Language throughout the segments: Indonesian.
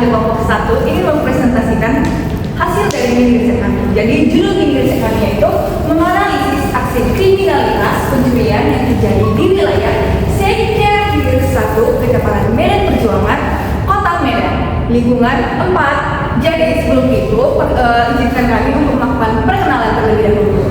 kami kelompok 1 ini mempresentasikan hasil dari mini riset kami. Jadi judul mini riset kami yaitu menganalisis aksi kriminalitas pencurian yang terjadi di wilayah Sektor Hilir 1, Kecamatan Medan Perjuangan, Kota Medan, lingkungan 4. Jadi sebelum itu izinkan kami untuk melakukan perkenalan terlebih dahulu.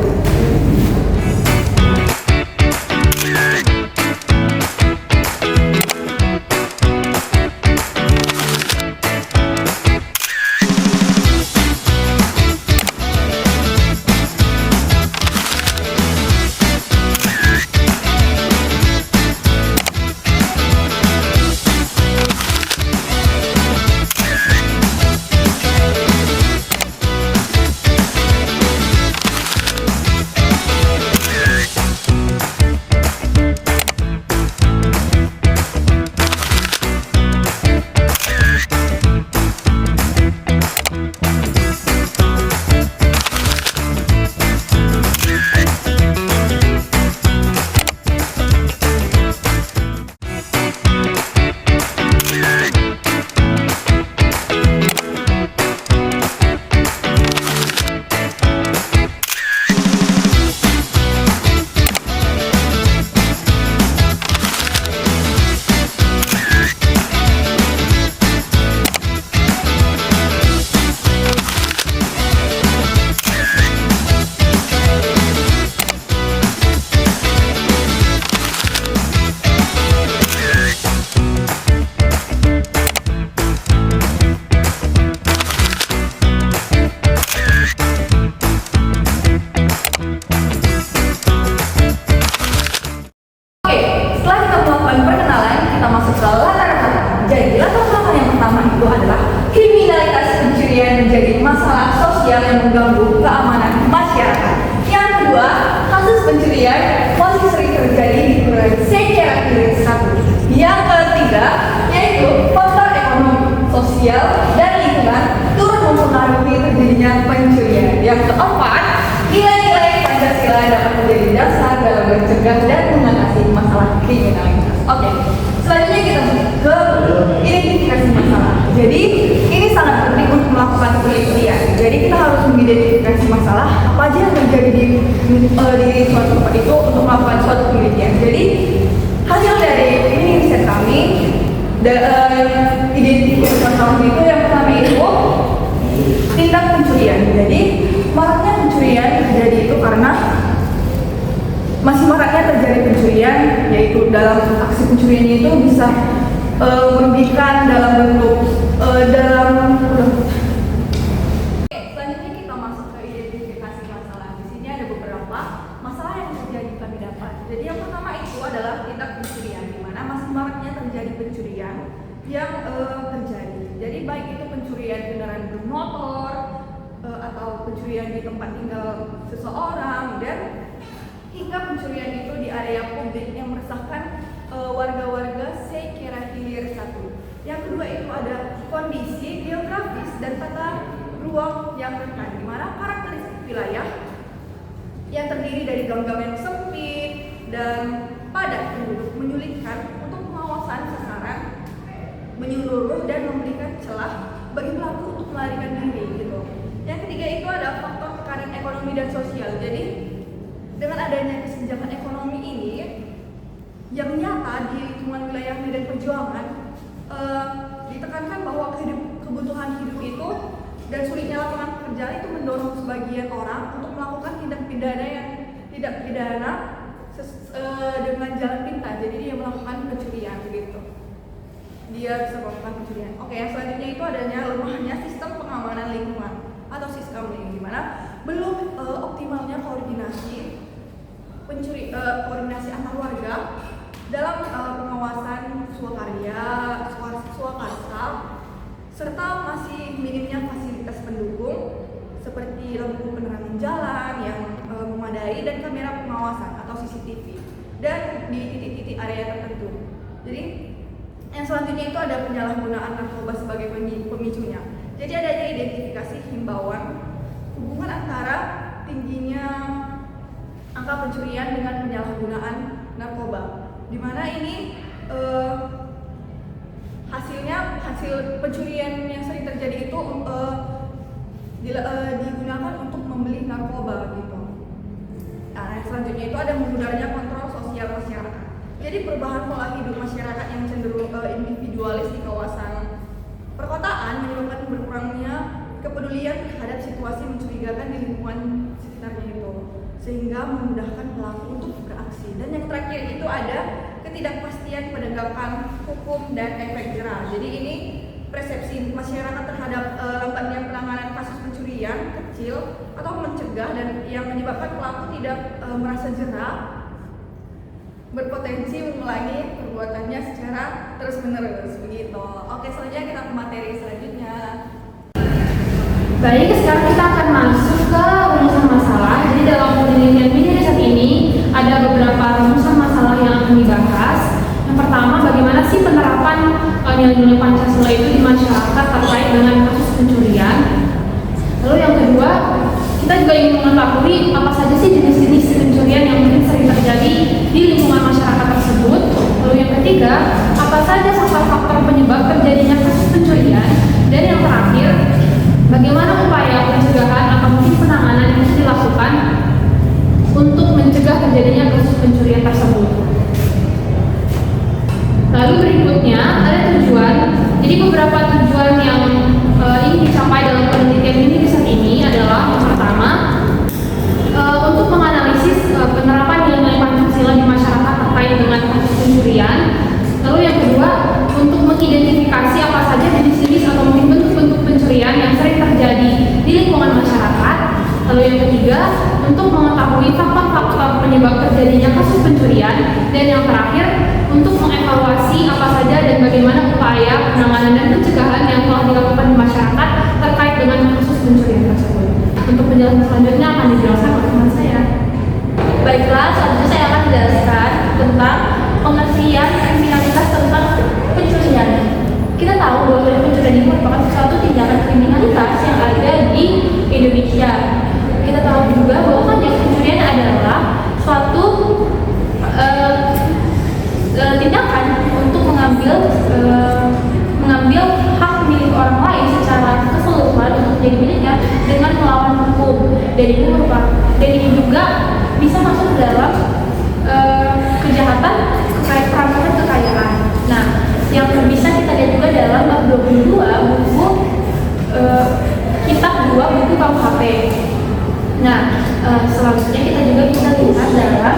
Menjadi masalah sosial yang mengganggu keamanan masyarakat. Yang kedua, kasus pencurian masih sering terjadi di kelurahan Sektor Hilir 1. Yang ketiga, yaitu faktor ekonomi, sosial, dan lingkungan turut mempengaruhi terjadinya pencurian. Yang keempat, nilai-nilai Pancasila dapat menjadi dasar dalam mencegah dan mengatasi masalah kriminalitas. Oke, selanjutnya kita ke identifikasi masalah. Jadi ini sangat penting untuk melakukan penelitian. Jadi kita harus mengidentifikasi masalah apa aja yang terjadi di suatu tempat itu untuk melakukan suatu penelitian. Jadi hasil dari ini riset kami identifikasi masalah itu yang pertama itu tindak pencurian. Jadi maraknya pencurian terjadi itu karena masih maraknya terjadi pencurian, yaitu dalam aksi pencuriannya itu bisa merugikan dalam bentuk selanjutnya kita masuk ke identifikasi masalah. Di sini ada beberapa masalah yang terjadi kami dapat. Jadi yang pertama itu adalah tindak pencurian, di mana masih maraknya terjadi pencurian yang terjadi. Jadi baik itu pencurian kendaraan bermotor atau pencurian di tempat tinggal seseorang, dan hingga pencurian itu di area publik yang meresahkan warga-warga Sektor Hilir 1. Yang kedua itu ada kondisi geografis dan tata ruang yang rentan, di mana karakteristik wilayah yang terdiri dari gang-gang yang sempit dan padat penduduk menyulitkan untuk pengawasan sasaran menyeluruh dan memberikan celah bagi pelaku untuk melarikan diri gitu. Yang ketiga itu ada faktor tekanan ekonomi dan sosial. Jadi dengan adanya kesenjangan ekonomi ini yang nyata di lingkungan wilayah Medan Perjuangan, ditekankan bahwa kebutuhan hidup itu dan sulitnya lapangan pekerjaan itu mendorong sebagian orang untuk melakukan tindak pidana yang tidak pidana dengan jalan pintas. Jadi dia melakukan pencurian gitu. Dia bisa melakukan pencurian. Oke, yang selanjutnya itu adanya lemahnya sistem pengamanan lingkungan atau Siskamling, di mana belum optimalnya koordinasi antar warga dalam pengawasan swakarya, swakarsa, serta masih minimnya fasilitas pendukung seperti lampu penerangan jalan yang memadai dan kamera pengawasan atau CCTV, dan di titik-titik area tertentu. Jadi yang selanjutnya itu ada penyalahgunaan narkoba sebagai pemicunya. Jadi adanya identifikasi himbauan hubungan antara tingginya angka pencurian dengan penyalahgunaan narkoba, di mana ini hasil pencurian yang sering terjadi itu digunakan untuk membeli narkoba gitu. Nah, yang selanjutnya itu ada memudahnya kontrol sosial masyarakat. Jadi perubahan pola hidup masyarakat yang cenderung individualis di kawasan perkotaan menyebabkan berkurangnya kepedulian terhadap situasi mencurigakan di lingkungan sekitarnya itu, sehingga memudahkan pelaku untuk beraksi. Dan yang terakhir itu ada ketidakpastian penegakan hukum dan efek jerah. Jadi ini persepsi masyarakat terhadap lambatnya penanganan kasus pencurian kecil atau mencegah dan yang menyebabkan pelaku tidak merasa jerah, berpotensi mengulangi perbuatannya secara terus-menerus begitu. Oke, selanjutnya kita ke materi selanjutnya. Baik, sekarang kita akan masuk ke rumusan masalah. Jadi dalam penelitian mini riset ini ada beberapa rumusan masalah yang akan dibahas. Yang pertama, bagaimana sih penerapan nilai-nilai Pancasila itu di masyarakat terkait dengan kasus pencurian. Lalu yang kedua, kita juga ingin mengetahui apa saja sih jenis-jenis pencurian yang mungkin sering terjadi di lingkungan masyarakat tersebut. Lalu yang ketiga, apa saja faktor-faktor penyebab terjadinya kasus pencurian. Dan yang terakhir, bagaimana upaya pencegahan atau mungkin penanganan yang bisa dilakukan untuk mencegah terjadinya kasus pencurian tersebut. Lalu berikutnya ada tujuan. Jadi beberapa tujuan yang ingin dicapai dalam penelitian mini riset ini adalah yang pertama, untuk menganalisis penerapan nilai Pancasila di masyarakat terkait dengan kasus pencurian. Lalu yang kedua, untuk mengidentifikasi apa saja jenis-jenis atau mungkin bentuk-bentuk pencurian yang sering terjadi di lingkungan masyarakat. Lalu yang ketiga, untuk mengetahui faktor-faktor penyebab terjadinya kasus pencurian. Dan yang terakhir, untuk mengevaluasi apa saja dan bagaimana upaya penanganan dan pencegahan yang telah dilakukan di masyarakat terkait dengan kasus pencurian tersebut. Untuk penjelasan selanjutnya akan dijelaskan oleh teman saya. Baiklah, selanjutnya saya akan menjelaskan tentang pengertian kriminalitas tentang pencurian. Kita tahu bahwa pencurian ini merupakan suatu tindakan kriminalitas yang ada di Indonesia. Kita tahu juga bahwa pencurian adalah suatu tindakan untuk mengambil hak milik orang lain secara keseluruhan untuk menjadi miliknya dengan melawan hukum. Dan ini juga bisa masuk dalam kejahatan perampasan kekayaan. Nah, yang bisa kita lihat juga dalam bab 22 buku kitab 2 buku KUHP. Nah, selanjutnya kita juga bisa lihat dalam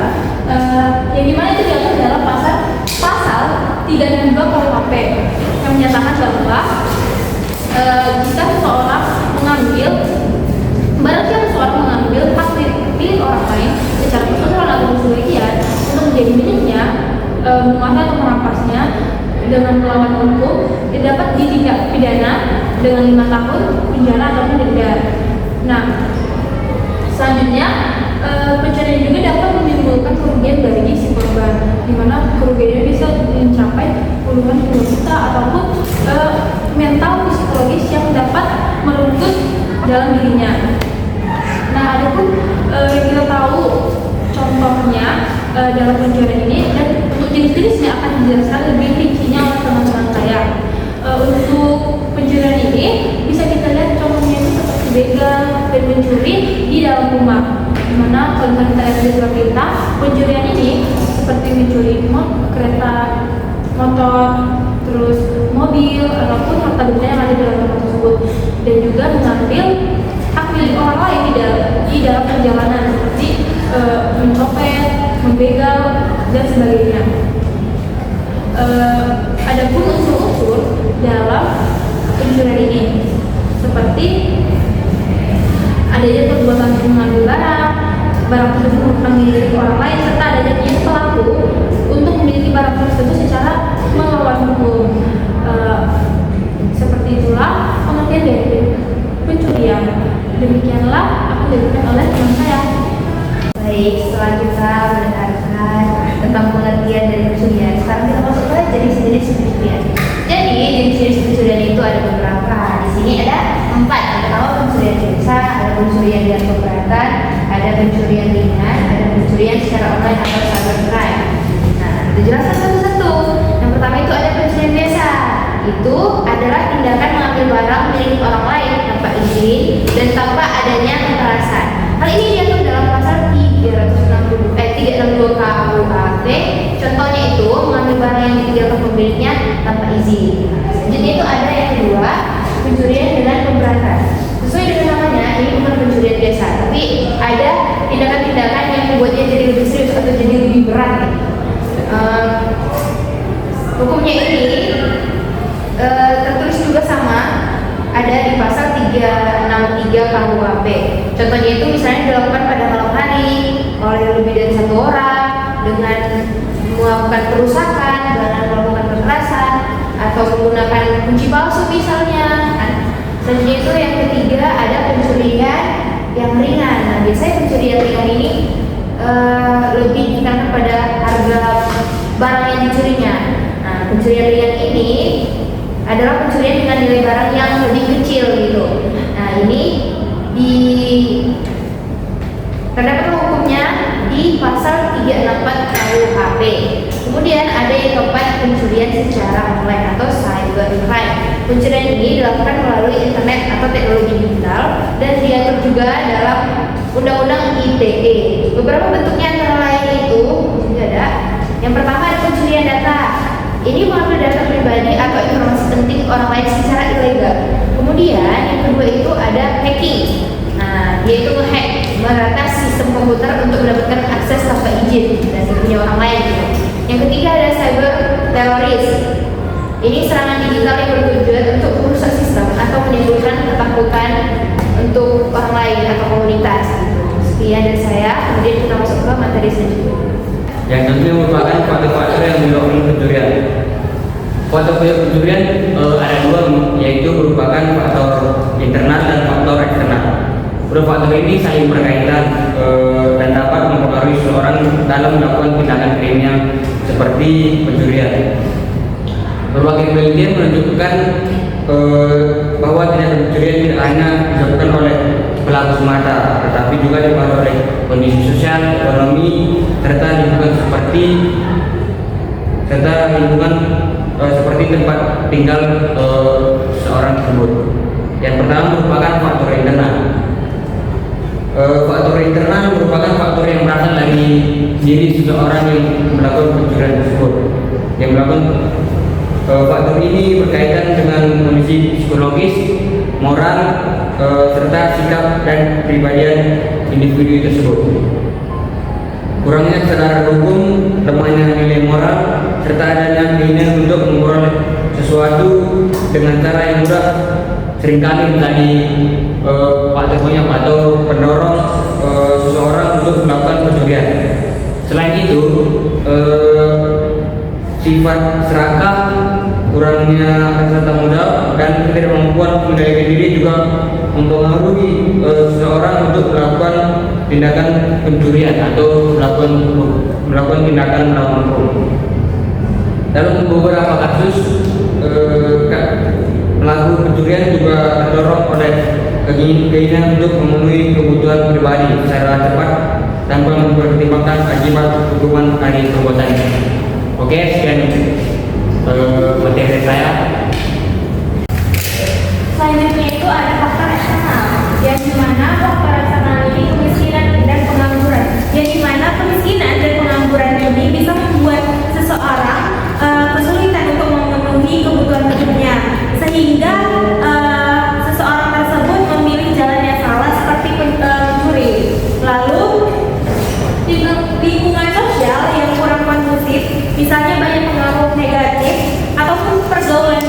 yang dimana itu diatur dalam pasal 362 KUHP yang menyatakan bahwa jika seseorang mengambil hak milik orang lain secara keseluruhan atau keseluruhan untuk menjadi miliknya, menguasai atau merampasnya dengan melawan hukum, dapat ditindak pidana dengan 5 tahun penjara ataupun denda. Nah, selanjutnya pencurian juga dapat menimbulkan kerugian bagi si korban, di mana kerugiannya bisa mencapai puluhan juta ataupun mental psikologis yang dapat merenggut dalam dirinya. Nah, adapun yang kita tahu contohnya dalam pencurian ini, dan untuk jenis-jenisnya akan dijelaskan lebih rincinya oleh teman-teman saya. Untuk pencurian ini bisa kita lihat contohnya itu seperti begal dan mencuri di dalam rumah, dimana kalau kita lihat di surat perintah, pencurian ini seperti mencuri kereta, motor, terus mobil ataupun harta benda yang ada di dalam rumah tersebut, dan juga mengambil hak milik orang lain di dalam perjalanan seperti mencopet, membegal dan sebagainya. Adapun unsur-unsur dalam pencurian ini seperti adanya perbuatan mengambil barang tersebut merupakan milik orang lain, serta adanya niat pelaku untuk memiliki barang tersebut secara melawan hukum. Seperti itulah pengertian dari pencurian. Demikianlah aku diberikan oleh teman saya. Baik, setelah kita mendengarkan tentang pengertian dari pencurian, sekarang kita masuk ke jenis-jenis pencurian. Jadi jenis-jenis pencurian itu ada beberapa. Di sini ada 4. Yang pertama pencurian biasa, ada pencurian dengan keberatan, ada pencurian ringan, ada pencurian secara online atau cybercrime. Nah, kita jelaskan satu-satu. Yang pertama itu ada pencurian biasa. itu adalah tindakan mengambil barang milik orang lain tanpa izin dan tanpa adanya kekerasan. Hal ini diatur dalam pasal 362 KUHP. Contohnya itu mengambil barang yang ditinggalkan pemiliknya tanpa izin. Selanjutnya itu ada yang kedua, pencurian dengan pemberatan. Sesuai dengan namanya, ini bukan pencurian biasa, tapi ada tindakan-tindakan yang membuatnya jadi lebih serius atau jadi lebih berat. Hukumnya ini tertulis juga sama, ada di pasal 363 KUHP. Contohnya itu misalnya dilakukan pada malam hari oleh lebih dari satu orang dengan melakukan perusakan, dengan melakukan kekerasan, atau menggunakan kunci palsu misalnya. Selanjutnya itu yang ketiga ada pencurian yang ringan. Nah, biasanya pencurian ringan ini lebih dikenakan pada harga barang yang dicurinya. Nah, pencurian ringan ini adalah pencurian dengan nilai barang yang lebih kecil gitu. Nah, ini terdapat hukumnya di pasal 364 KUHP. Kemudian ada yang keempat, pencurian secara online atau cybercrime. Pencurian ini dilakukan melalui internet atau teknologi digital dan diatur juga dalam Undang-Undang ITE. Beberapa bentuknya antara lain itu ada. Yang pertama ada pencurian data. Ini mengambil data pribadi atau informasi penting orang lain secara ilegal. Kemudian yang kedua itu ada hacking. Nah, yaitu nge-hack, meretas sistem komputer untuk mendapatkan akses tanpa izin dan punya orang lain gitu. Yang ketiga ada cyber teroris. Ini serangan digital yang bertujuan untuk merusak sistem atau menimbulkan ketakutan untuk orang lain atau komunitas gitu. Sekian dari saya, kemudian kita masuk ke materi selanjutnya. Yang tentunya merupakan faktor-faktor yang menyebabkan pencurian. Faktor pencurian ada dua, yaitu merupakan faktor internal dan faktor eksternal. Kedua faktor ini saling berkaitan dan dapat mempengaruhi seseorang dalam melakukan tindakan kriminal seperti pencurian. Berbagai penelitian menunjukkan bahwa tindakan pencurian tidak hanya disebabkan oleh pelaku semata, tetapi juga dipengaruhi oleh kondisi sosial, ekonomi, serta lingkungan seperti tempat tinggal seorang tersebut. Yang pertama merupakan faktor internal. Faktor internal merupakan faktor yang berasal dari diri seseorang yang melakukan pencurian tersebut. Faktor ini berkaitan dengan kondisi psikologis, moral, serta sikap dan kepribadian individu tersebut. Kurangnya kesadaran hukum, lemahnya nilai moral, serta adanya keinginan untuk memperoleh sesuatu dengan cara yang mudah seringkali menjadi faktornya atau pendorong seseorang untuk melakukan pencurian. Selain itu, sifat serakah, kurangnya rasa tanggung jawab, dan ketidakmampuan mengendalikan diri juga mempengaruhi seseorang untuk melakukan tindakan pencurian atau melakukan tindakan melawan hukum. Dalam beberapa kasus, pelaku pencurian juga terdorong oleh keinginan untuk memenuhi kebutuhan pribadi secara cepat tanpa mempertimbangkan akibat hukuman dari perbuatannya. Oke, sekian materi saya. Selanjutnya itu ada faktor eksternal, yang dimana faktor eksternal ini kemiskinan dan pengangguran. Yang dimana kemiskinan dan pengangguran ini bisa membuat seseorang kesulitan untuk memenuhi kebutuhan hidupnya, sehingga seseorang tersebut memilih jalan yang salah seperti mencuri. Lalu lingkungan sosial yang kurang kondusif, misalnya banyak pengaruh negatif ataupun pergaulan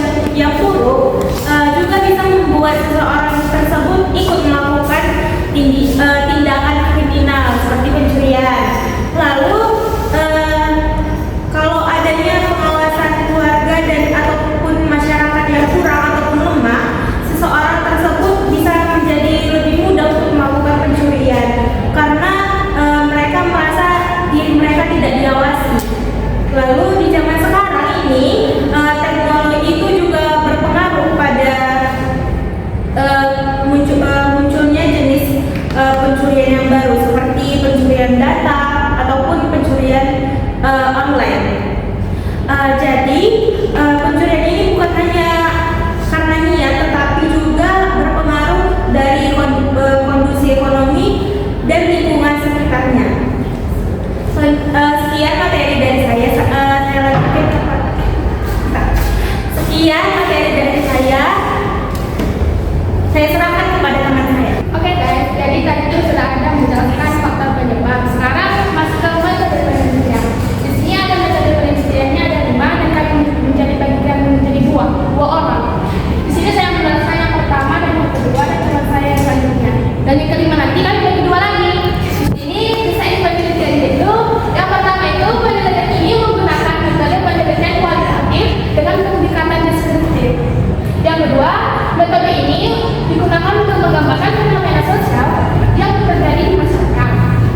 guys, jadi tadi itu sudah ada menjelaskan faktor penyebab. Sekarang masuk ke metode penelitian. Di sini ada metode penelitiannya ada 5 dan kami bagikan menjadi dua orang. Di sini saya menjelaskan yang pertama dan yang kedua dan teman saya yang selanjutnya. Dan yang kelima nanti kami bagi dua lagi. Ini desain penelitian itu yang pertama itu penelitian ini menggunakan metode penelitian kualitatif dengan pendekatan deskriptif. Yang kedua, metode ini digunakan untuk menggambarkan fenomena sosial yang terjadi di masyarakat.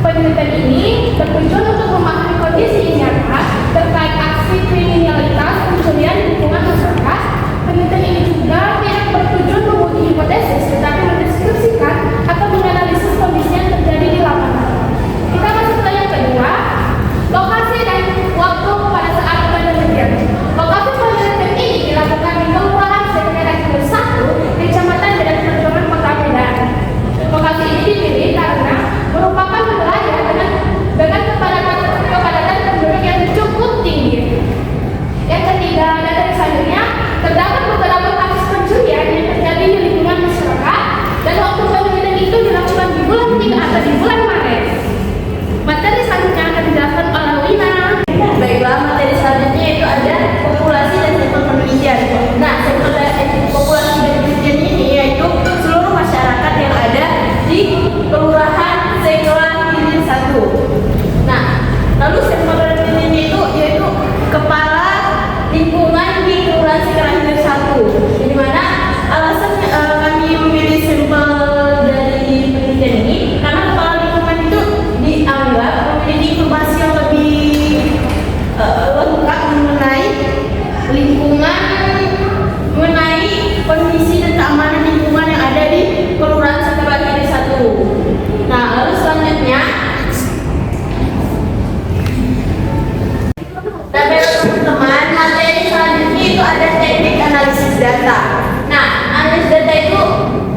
Penelitian ini bertujuan untuk memahami kondisi nyata terkait aksi kriminalitas pencurian di lingkungan masyarakat. Penelitian ini juga tidak bertujuan menguji hipotesis, tetapi mendeskripsikan atau menganalisis kondisi yang terjadi di lapangan. Kita masuk ke yang kedua, lokasi dan waktu pada saat penelitian. Lokasi penelitian ini dilakukan di Kelurahan Sekretariat 1, Kecamatan Medan Perjuangan, Kota Medan. Lokasi ini dipilih karena merupakan wilayah dengan kepadatan penduduk yang cukup tinggi. Yang ketiga, data selanjutnya terdapat beberapa kasus pencurian yang terjadi di lingkungan masyarakat dan waktu penelitian itu dilakukan di bulan 3 atau di bulan Maret. Materi selanjutnya akan dijelaskan oleh Lina. Baiklah, materi selanjutnya itu ada populasi dan sampel penelitian. Nah, sampel populasi dan penelitian ini yaitu seluruh masyarakat yang ada di Kelurahan Sekretariat 1. Nah, lalu sampel penelitian itu yaitu kepala lingkungan di Kelurahan Sekretariat 1. Di mana alasan kami memilih sampel dari penelitian ini karena kepala lingkungan itu dianggap memiliki informasi yang lebih lengkap mengenai lingkungan, mengenai kondisi dan keamanan lingkungan yang ada di Kelurahan Sekretariat 1. Nah, lalu selanjutnya teman-teman, materi selanjutnya itu ada teknik analisis data. Nah, analisis data itu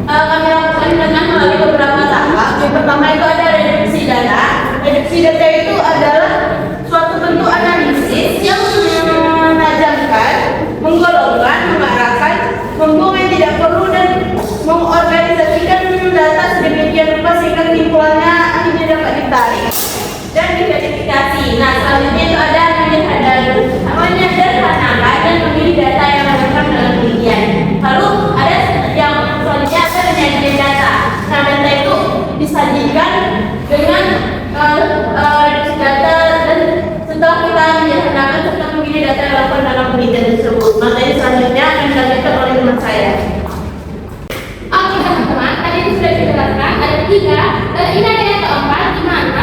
kami lakukan dengan melalui beberapa tahap. Yang pertama itu ada reduksi data. Reduksi data itu adalah suatu bentuk analisis yang menajamkan, menggolongkan, mengarahkan, membuang yang tidak perlu dan mengorganisasikan data sedemikian rupa sehingga kesimpulannya akhirnya dapat ditarik dan diverifikasi. Nah, selanjutnya itu ada menyederhanakan dan memilih data yang relevan dalam penelitian. Lalu ada yang selanjutnya ada penyajian data. Nah, data itu disajikan dengan reduksi data dan setelah kita menyederhanakan serta memilih data yang relevan dalam penelitian tersebut. Materi selanjutnya akan dilanjutkan oleh teman saya. Oke teman-teman, tadi itu sudah dijelaskan ada 3 dan ini ada yang keempat.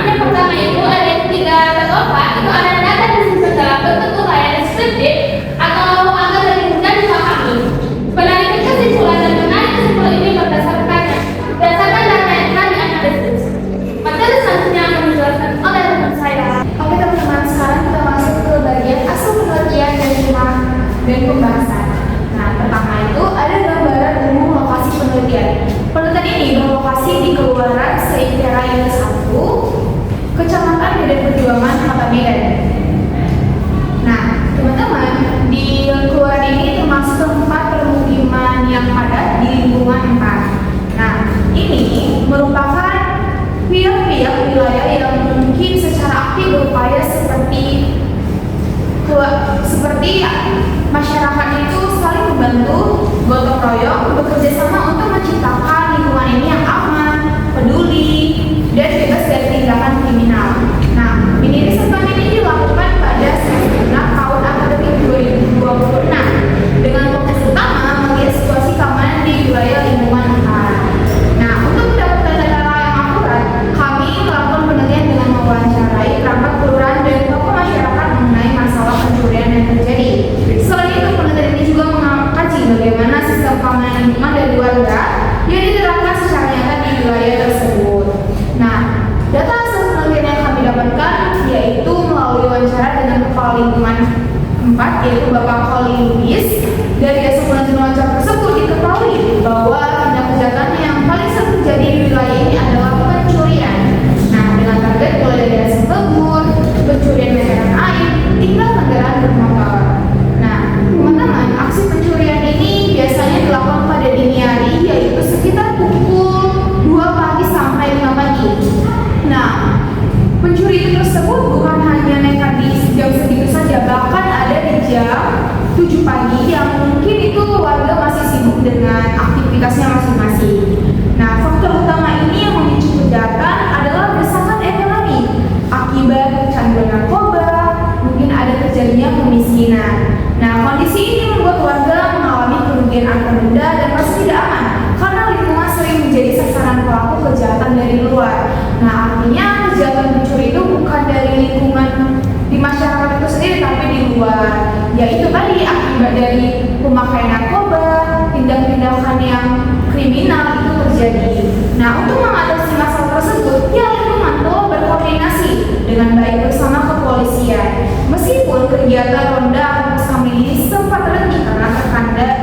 Yang pertama itu ada yang 3 dan keempat itu ada data tersebut dalam bentuk uraian deskriptif atau agar lebih mudah dipahami. Menarik kesimpulan dan menarik kesimpulan ini berdasarkan data yang telah dianalisis. Materi selanjutnya akan dijelaskan oleh teman saya. Oke teman-teman, sekarang kita masuk ke bagian asal penelitian dan pembahasan. Nah, pertama itu ada gambaran umum lokasi penelitian. Penelitian ini berlokasi di Kelurahan Sekretariat 1, Kecamatan Medan Perjuangan, Kota Medan. Nah, teman-teman, di kelurahan ini termasuk tempat permukiman yang padat di lingkungan 4. Nah, ini merupakan pihak-pihak wilayah yang mungkin secara aktif berupaya seperti masyarakat itu saling membantu, gotong royong, bekerja sama untuk menciptakan lingkungan ini yang aman, peduli, dan bebas dari tindakan kriminal. Nah, mini riset kami ini dilakukan pada segenap tahun akademik 2026 dengan fokus utama melihat situasi keamanan di wilayah lingkungan 4. Nah, untuk mendapatkan data yang akurat, kami melakukan penelitian dengan mewawancarai perangkat kelurahan dan tokoh masyarakat mengenai masalah pencurian yang terjadi. Selain itu, penelitian ini juga mengkaji bagaimana sistem keamanan lingkungan dan warga yang diterapkan secara nyata di wilayah tersebut. Nah, data hasil penelitian yang kami dapatkan yaitu melalui wawancara dengan kepala lingkungan 4 yaitu Bapak Kholi Lubis. Dari hasil penelitian wawancara tersebut diketahui bahwa tindak kejahatan yang paling sering terjadi di wilayah ini adalah pencurian. Nah, dengan target mulai dari hasil kebun, pencurian kendaraan air, hingga kendaraan bermotor. Nah, teman-teman, aksi pencurian ini biasanya dilakukan pada dini hari yaitu sekitar pukul 2 pagi akibat dari pemakaian narkoba, tindak-tindakan yang kriminal itu terjadi. Nah, untuk mengatasi masalah tersebut, pihak lingkungan telah berkoordinasi dengan baik bersama kepolisian. Meskipun kegiatan ronda Agustus kami ini sempat terhenti karena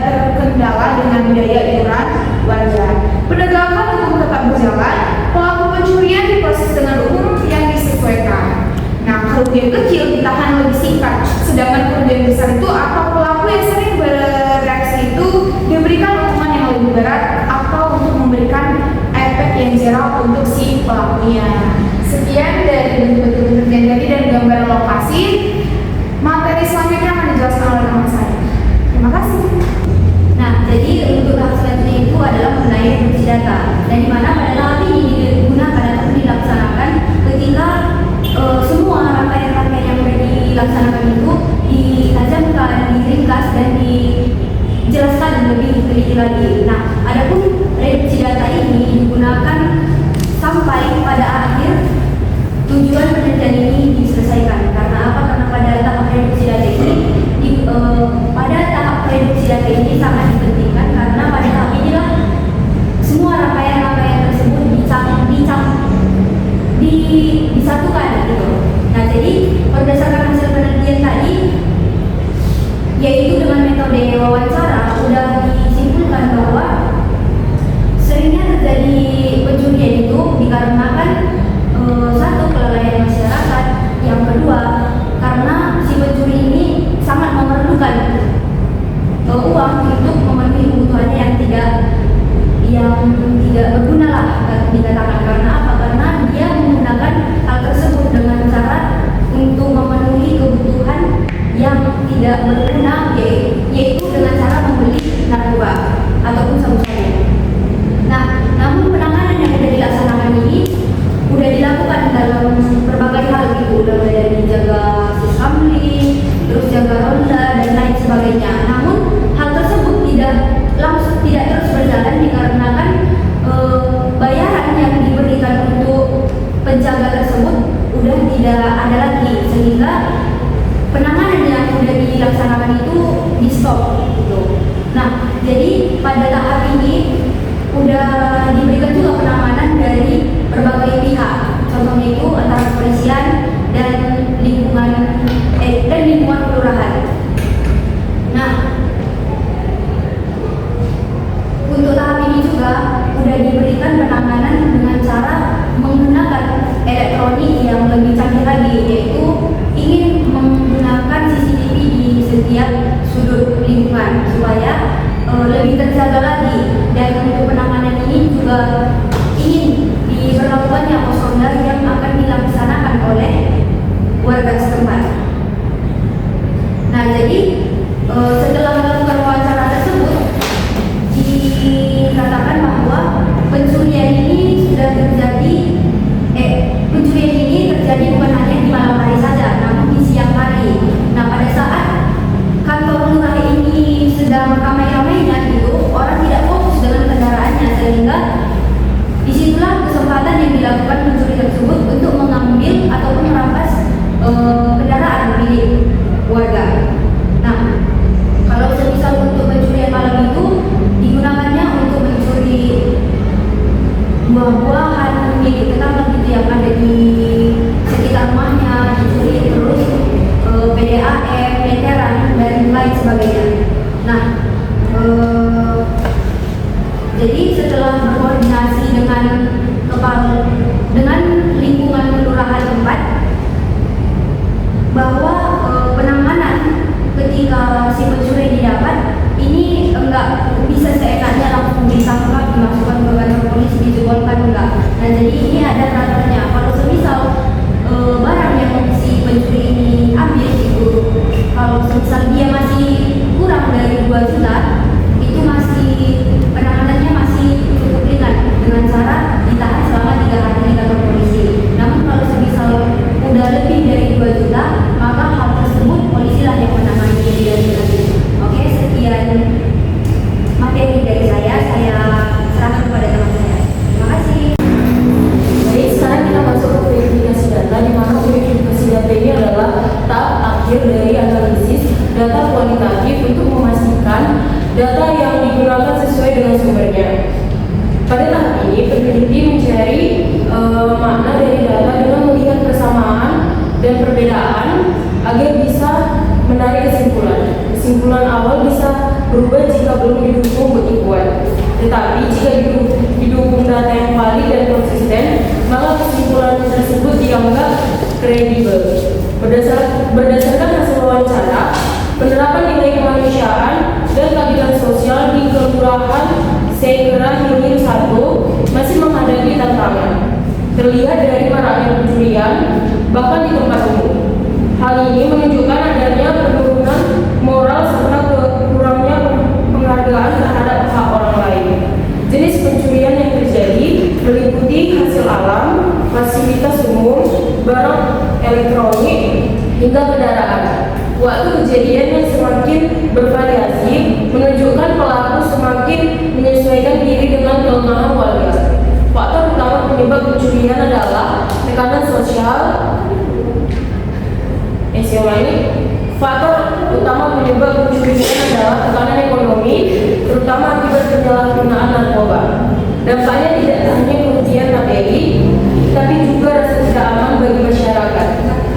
terkendala dengan biaya iuran warga. Penegakan hukum tetap berjalan, pelaku pencurian diproses dengan hukum yang disesuaikan. Nah, kerugian kecil ditahan lebih singkat, sedangkan kerugian besar itu atau pelaku yang sering bereaksi itu diberikan hukuman yang lebih berat atau untuk memberikan efek yang jerah untuk si pelakunya. Sekian dari bentuk-bentuk kerugian tadi dan gambar lokasi. Materi selanjutnya akan dijelaskan oleh teman saya. Terima kasih. Nah, jadi untuk tahap selanjutnya itu adalah mengenai reduksi data, dan di mana pada tahap ini digunakan atau dilaksanakan ketika semua rangkaian-rangkaian yang sudah dilaksanakan itu ditajamkan, diringkas dan dijelaskan lebih teliti lagi. Nah, adapun reduksi data ini digunakan sampai pada akhir tujuan penelitian ini diselesaikan. Karena apa? Karena pada tahap reduksi data ini sangat dipentingkan, karena pada tahap inilah semua rangkaian-rangkaian tersebut disatukan gitu. Nah, jadi berdasarkan hasil penelitian tadi, yaitu dengan metode wawancara, sudah disimpulkan bahwa seringnya terjadi pencurian itu dikarenakan satu, kelalaian masyarakat, yang kedua karena si pencuri ini sangat memerlukan uang untuk memenuhi kebutuhannya yang tidak berguna lah dikatakan. Karena apa? Karena dia menggunakan hal tersebut dengan cara untuk memenuhi kebutuhan yang tidak berguna, yaitu dengan cara membeli narkoba ataupun sabu-sabu. Nah, namun penanganan yang sudah dilaksanakan ini sudah dilakukan dalam berbagai hal gitu, mulai dari jaga siskamling, terus jaga ronda dan lain sebagainya. Namun hal tersebut tidak terus berjalan dikarenakan bayaran yang diberikan untuk penjaga tersebut sudah tidak ada lagi, sehingga penanganan yang sudah dilaksanakan itu di stop gitu. Nah, jadi pada tahap ini sudah diberikan juga penanganan dari berbagai pihak, contohnya itu antara kepolisian dan lingkungan kelurahan. Nah, untuk tahap ini juga sudah diberikan penanganan dengan cara menggunakan elektronik yang lebih canggih lagi, yaitu ingin menggunakan CCTV di setiap sudut lingkungan supaya lebih terjaga lagi. Dan untuk penanganan ini juga ingin diberlakukannya pos ronda yang akan dilaksanakan oleh warga setempat. Nah, jadi setelah melakukan wawancara tersebut dikatakan bahwa pencurian ini terjadi bukan hanya di malam hari saja, namun di siang hari. Nah, pada saat kantor lurah ini sedang ramai-ramainya gitu, orang tidak fokus dengan kendaraannya, sehingga disitulah kesempatan yang dilakukan pencuri tersebut untuk mengambil ataupun merampas kendaraan milik warga. Nah, kalau semisal untuk pencurian malam itu digunakannya untuk mencuri buah-buahan milik tetangga gitu yang ada di sekitar rumahnya, dicuri, terus PDAM, meteran dan lain sebagainya. Nah, jadi setelah berkoordinasi dengan lingkungan kelurahan tempat, bahwa penanganan ketika si pencuri didapat ini enggak bisa seenaknya langsung ditangkap, dimasukkan ke kantor polisi, dijebolkan, enggak. Nah, jadi ini ada peraturannya. Kalau semisal barang yang si pencuri ini ambil itu, kalau semisal dia masih kurang dari 2 juta, itu masih penanganannya masih cukup ringan dengan cara ditahan selama 3 hari di kantor polisi. Namun kalau semisal udah lebih dari 2 juta, maka hal tersebut polisi lah yang menangani dia lagi. Oke, sekian materi dari saya serahkan kepada teman saya. Terima kasih. ini, peneliti mencari makna dari data dengan melihat persamaan dan perbedaan agar bisa menarik kesimpulan. Kesimpulan awal bisa berubah jika belum didukung bukti kuat. Tetapi jika didukung data yang valid dan konsisten, maka kesimpulan tersebut dianggap kredibel. Berdasarkan hasil wawancara, penerapan nilai kemanusiaan dan keadilan sosial di Kelurahan Sekra Hilir 1 masih menghadapi tantangan. Terlihat dari maraknya pencurian, bahkan di tempat umum. Hal ini menunjukkan adanya penurunan moral serta kurangnya penghargaan terhadap hak orang lain. Jenis pencurian yang terjadi meliputi hasil alam, fasilitas umum, barang elektronik, hingga kendaraan. Waktu kejadian yang semakin bervariasi menunjukkan pelaku semakin menyesuaikan diri dengan kelemahan warga. Faktor utama penyebab pencurian adalah tekanan sosial. Faktor utama penyebab pencurian adalah tekanan ekonomi, terutama akibat penyalahgunaan narkoba. Dampaknya tidak hanya kerugian materi, tapi juga rasa tidak aman bagi masyarakat.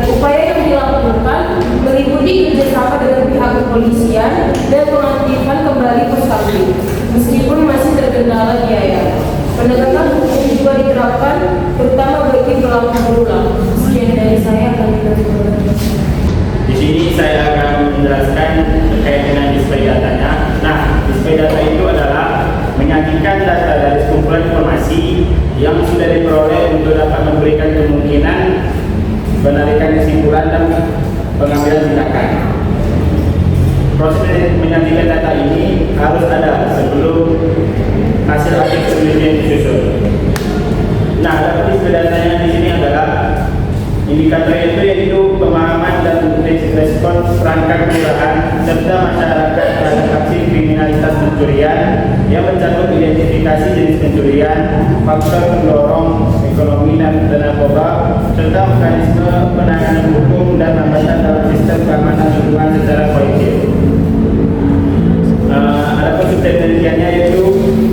Upaya yang dilakukan meliputi kerjasama dengan pihak kepolisian dan pengaktifan kembali Poskamling, meskipun masih terkendala biaya. Penegakan hukum juga diterapkan, terutama bagi pelaku berulang. Sekian dari saya, akan diteruskan. Di sini saya akan menjelaskan terkait dengan display datanya. Nah, display data itu adalah menyajikan data dari kumpulan informasi yang sudah diperoleh untuk dapat memberikan kemungkinan penarikan kesimpulan dan pengambilan tindakan. Proses menyajikan data ini harus ada sebelum hasil akhir penelitian disusun. Nah, display datanya di sini adalah indikator itu yaitu pemahaman dan respon perangkat kelurahan serta masyarakat terhadap aksi kriminalitas pencurian yang mencakup identifikasi jenis pencurian, faktor pendorong ekonomi dan narkoba, serta mekanisme penanganan hukum dan hambatan dalam sistem keamanan lingkungan secara kolektif. Ada konsultan penelitiannya yaitu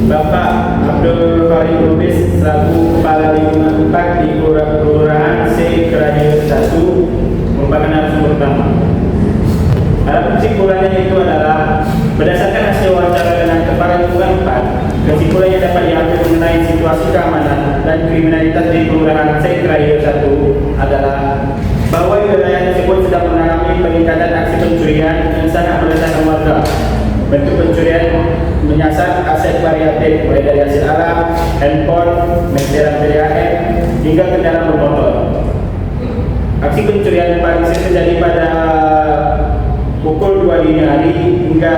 Bapak Abdul Farid Lubis selaku Kepala Lingkungan 4 di Kelurahan Sekra Hilir 1 merupakan narasumber utama. Kesimpulannya itu adalah berdasarkan hasil wawancara dengan Kepala Lingkungan 4, kesimpulannya dapat diambil mengenai situasi keamanan dan kriminalitas di Kelurahan Sekra Hilir 1 adalah bahwa wilayah tersebut sedang mengalami peningkatan aksi pencurian yang sangat meresahkan warga. Bentuk pencurian menyasar aset variatif mulai dari hasil alam, handphone, meteran PDAM, hingga kendaraan bermotor. Aksi pencurian paling sering terjadi pada pukul 2 dini hari hingga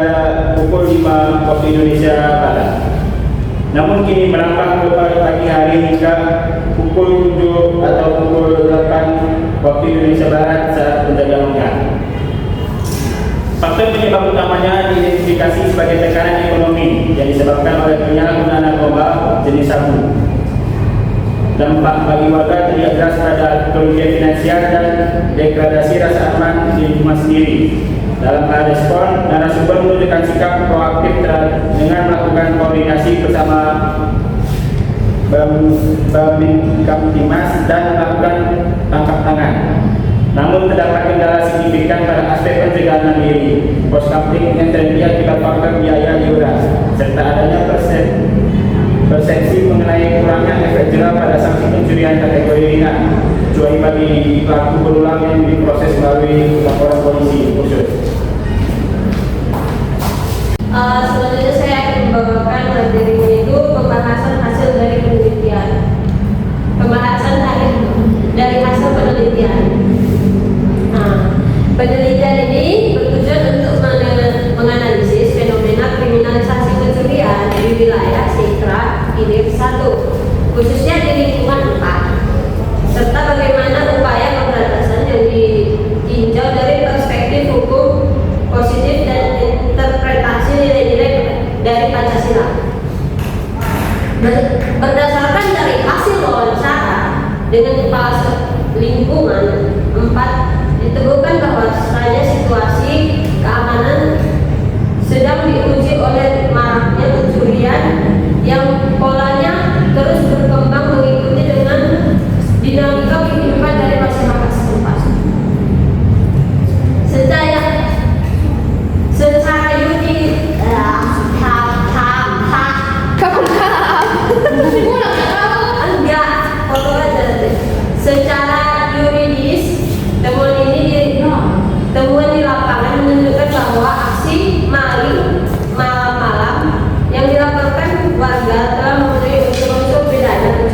pukul 5 waktu Indonesia Barat. Namun kini merambah ke pagi hari hingga pukul 7 atau pukul 8 waktu Indonesia Barat saat penjagaan longgar. Faktor penyebab utamanya diidentifikasi sebagai tekanan ekonomi yang disebabkan oleh penyalahgunaan narkoba jenis sabu. Dampak bagi warga terlihat jelas pada kerugian finansial dan degradasi rasa aman di lingkungan sendiri. Dalam hal respon, narasumber menunjukkan sikap proaktif dengan melakukan koordinasi bersama Babinkamtimas dan melakukan tangkap tangan. Namun terdapat kendala signifikan pada aspek pencegahan mandiri, Poskamling yang terjadi akibat faktor biaya iuran, serta adanya persepsi mengenai kurangnya efek jerah pada sanksi pencurian kategori ringan, kecuali bagi pelaku berulang yang diproses melalui laporan polisi khusus. Selanjutnya saya akan membawakan materinya itu pembahasan hasil dari penelitian. Pembahasan dari hasil penelitian. Penelitian ini bertujuan untuk menganalisis fenomena kriminalisasi pencurian di wilayah Sekra Hilir 1, khususnya di lingkungan 4, serta bagaimana upaya pemberantasan yang ditinjau dari perspektif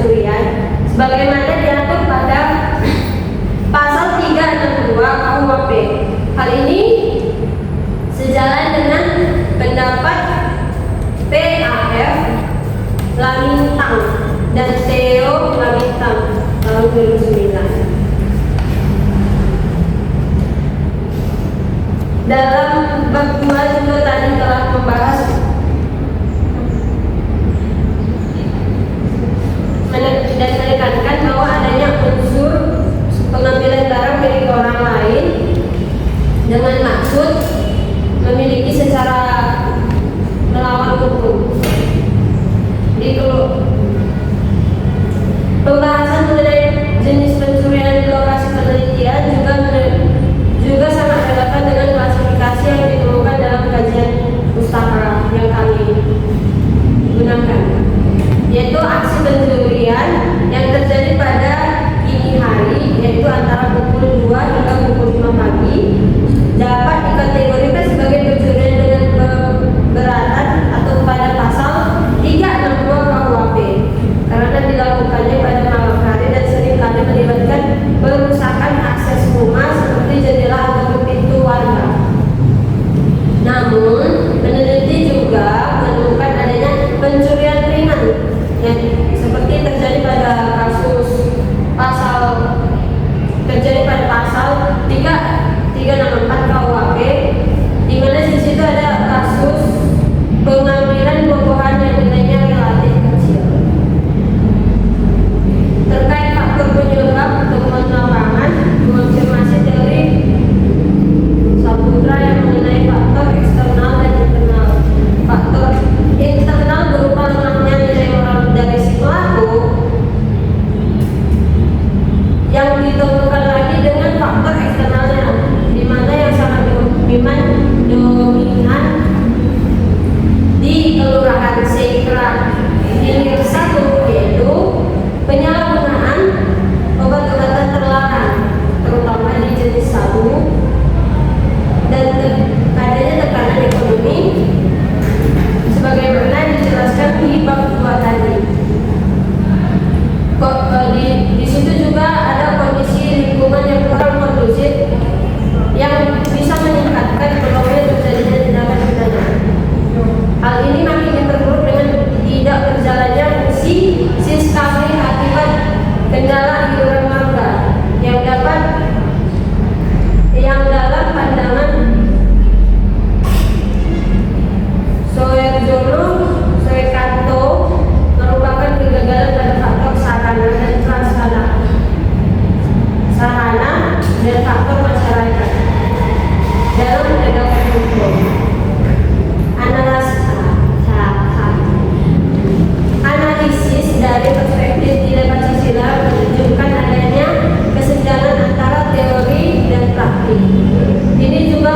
pencurian sebagaimana diatur pada pasal 362 KUHP. Hal ini sejalan dengan pendapat PAF Lamintang dan Theo Lamintang tahun 2009. Dalam bab 2 juga tadi telah membahas dan menekankan bahwa adanya unsur pengambilan barang milik orang lain dengan maksud memiliki secara melawan hukum. Di pembahasan mengenai jenis pencurian di lokasi penelitian juga sangat relevan dengan klasifikasi yang ditemukan dalam kajian pustaka yang kami gunakan, yaitu aksi pencurian yang terjadi pada dini hari, yaitu antara pukul 2 hingga pukul 5 pagi, dapat dikategorikan sebagai pencurian dengan keberatan atau pada pasal 362 KUHP karena dilakukannya pada malam hari dan seringkali melibatkan perusakan akses rumah seperti jendela atau pintu warga. Namun, peneliti juga menemukan adanya pencurian ringan yang seperti terjadi pada pasal 364 KUHP, di mana di situ ada kasus pengambilan buah-buahan yang nilainya relatif kecil. Terkait faktor penyebab, temuan lapangan mengonfirmasi teori Saputra yang mengenai faktor eksternal dan internal. Faktor internal berupa lemahnya nilai moral dari si pelaku yang ditemukan lagi dengan faktor eksternalnya, di mana yang sangat dominan di Kelurahan Sekra Hilir 1, yaitu penyalahgunaan obat-obatan terlarang, terutama di jenis sabu, dan adanya tekanan ekonomi sebagaimana dijelaskan di bab 2 tadi. Di situ juga ada kondisi lingkungan yang kurang kondusif yang bisa meningkatkan peluang terjadinya tindakan pidana. Hal ini makin diperburuk dengan tidak berjalannya fungsi Siskami akibat kendala iuran warga yang dalam pandangan Soekanto merupakan kegagalan pada faktor sarana dan faktor masyarakat dalam menegakkan hukum. Analisis dari perspektif nilai Pancasila menunjukkan adanya kesenjangan antara teori dan praktik. Ini juga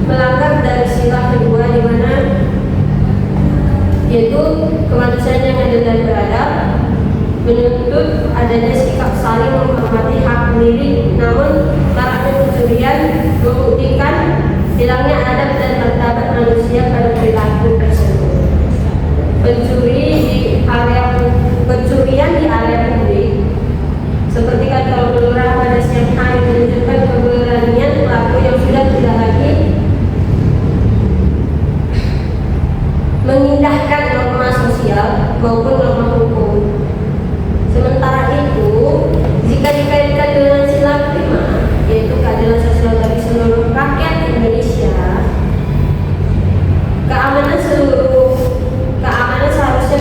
melanggar dari sila kedua, di mana yaitu kemanusiaan yang adil dan beradab, menuntut adanya sikap saling menghormati hak milik. Namun maraknya pencurian membuktikan hilangnya adab dan martabat manusia pada perilaku tersebut. Pencurian di area publik seperti kantor kelurahan pada siang hari menunjukkan keberanian pelaku yang sudah tidak lagi mengindahkan norma sosial maupun norma hukum. Sementara itu, jika dikaitkan dengan sila kelima, yaitu keadilan sosial bagi seluruh rakyat Indonesia, keamanan seharusnya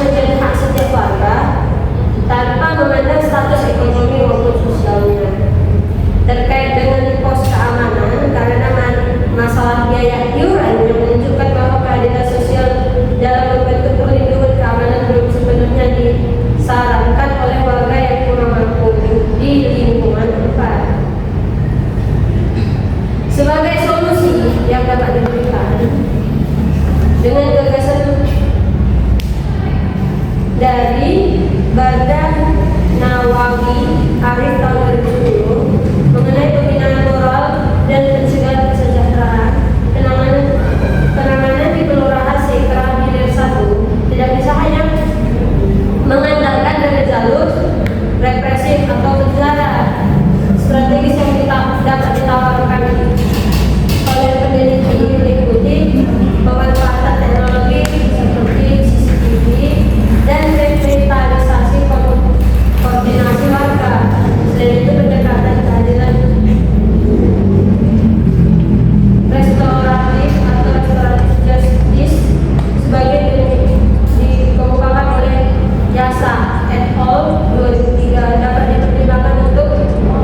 Hall 2003 dapat dipertimbangkan untuk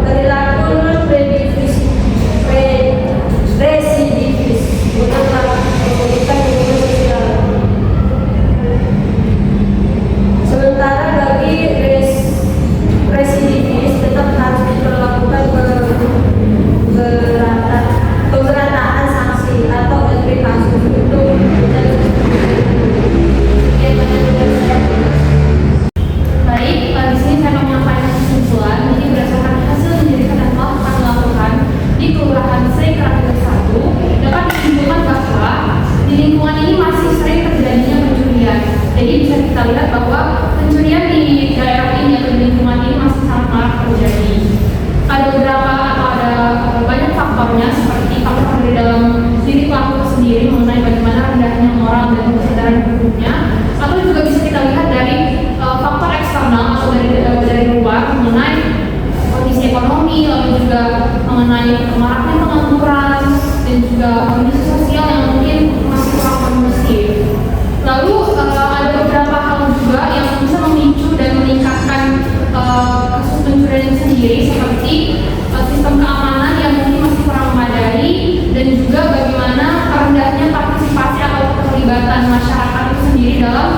perilaku residivis untuk melakukan hubungan sosial. Sementara bagi residivis tetap harus diperlakukan pemberantasan sanksi atau entry kasus untuk Baik, di sini saya mau menyampaikan kesimpulan. Jadi berdasarkan hasil penyelidikan yang telah kami lakukan di Kelurahan Sekratir 1, dapat disimpulkan bahwa di lingkungan ini masih sering terjadinya pencurian. Jadi bisa kita lihat bahwa pencurian di daerah ini atau di lingkungan ini masih sangat marak terjadi. Ada beberapa atau ada banyak faktornya, seperti faktor di dalam diri pelaku sendiri mengenai bagaimana rendahnya moral dan kesadaran hukumnya, atau juga bisa kita lihat dari faktor eksternal atau dari luar mengenai kondisi ekonomi, lalu juga mengenai maraknya pengangguran dan juga kondisi sosial yang mungkin masih kurang kondusif. Lalu ada beberapa hal juga yang bisa memicu dan meningkatkan kasus pencurian sendiri, seperti sistem keamanan yang mungkin masih kurang memadai dan juga bagaimana rendahnya partisipasi atau keterlibatan masyarakat itu sendiri dalam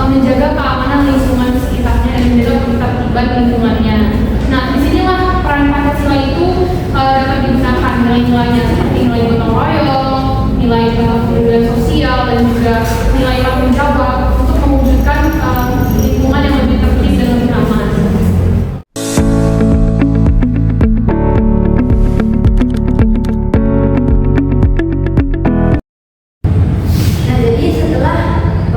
menjaga keamanan lingkungan sekitarnya dan menjaga ketertiban lingkungannya. Nah, disinilah peran Pancasila itu dapat digunakan nilai-nilainya seperti nilai gotong royong, nilai kepedulian sosial, dan juga nilai tanggung jawab untuk mewujudkan lingkungan yang lebih tertib dan lebih aman. Nah, jadi setelah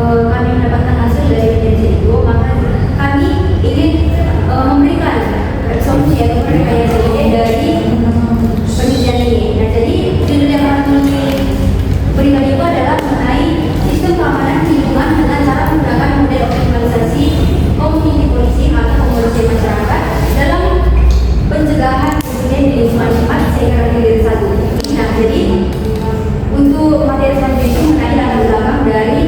kami mendapatkan hasil dari penelitian itu, maka kami ingin memberikan solusi atau rekayasa ide dari penelitian ini. Nah, jadi judul yang kami berikan itu adalah mengenai sistem keamanan lingkungan dengan cara menggunakan model optimalisasi komuniti polisi atau komunitas masyarakat dalam pencegahan pencurian di lingkungan tempat Sekratir 1. Nah, jadi untuk materi selanjutnya itu mengenai latar belakang dari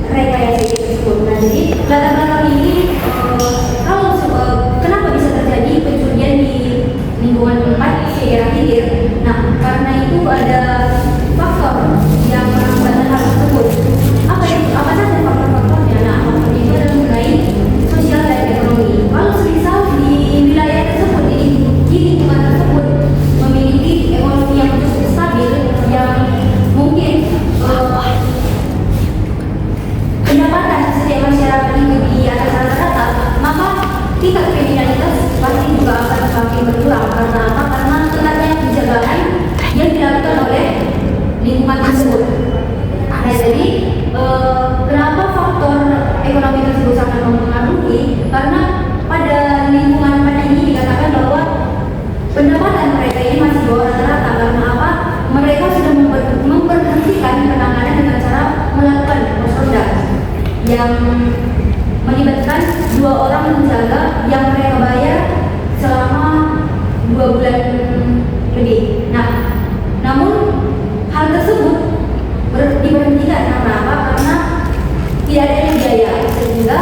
rekayasa ide tersebut. Nah, jadi latar belakang ini kenapa bisa terjadi pencurian di lingkungan tempat Sekratir? Nah, karena itu ada faktor yang mengakibatkan hal tersebut. Apa saja faktor-faktornya? Nah, faktornya itu adalah mengenai sosial dan ekonomi. Kalau misal di wilayah tersebut, di lingkungan tersebut memiliki ekonomi yang cukup stabil, yang mungkin pendapatan setiap masyarakat itu di atas rata-rata, maka tingkat kriminalitas pasti juga akan semakin berkurang. Karena apa? Karena ketatnya penjagaan yang dilakukan oleh lingkungan tersebut. Nah, jadi kenapa faktor ekonomi tersebut sangat mempengaruhi? Karena pada lingkungan ini dikatakan bahwa pendapatan mereka ini masih di bawah rata-rata. Karena apa? Mereka sudah memberhentikan penanganan dengan cara melakukan pos ronda yang melibatkan 2 orang penjaga yang mereka bayar selama 2 bulan lebih. Nah, namun hal tersebut diberhentikan karena apa? Karena tidak adanya biaya, sehingga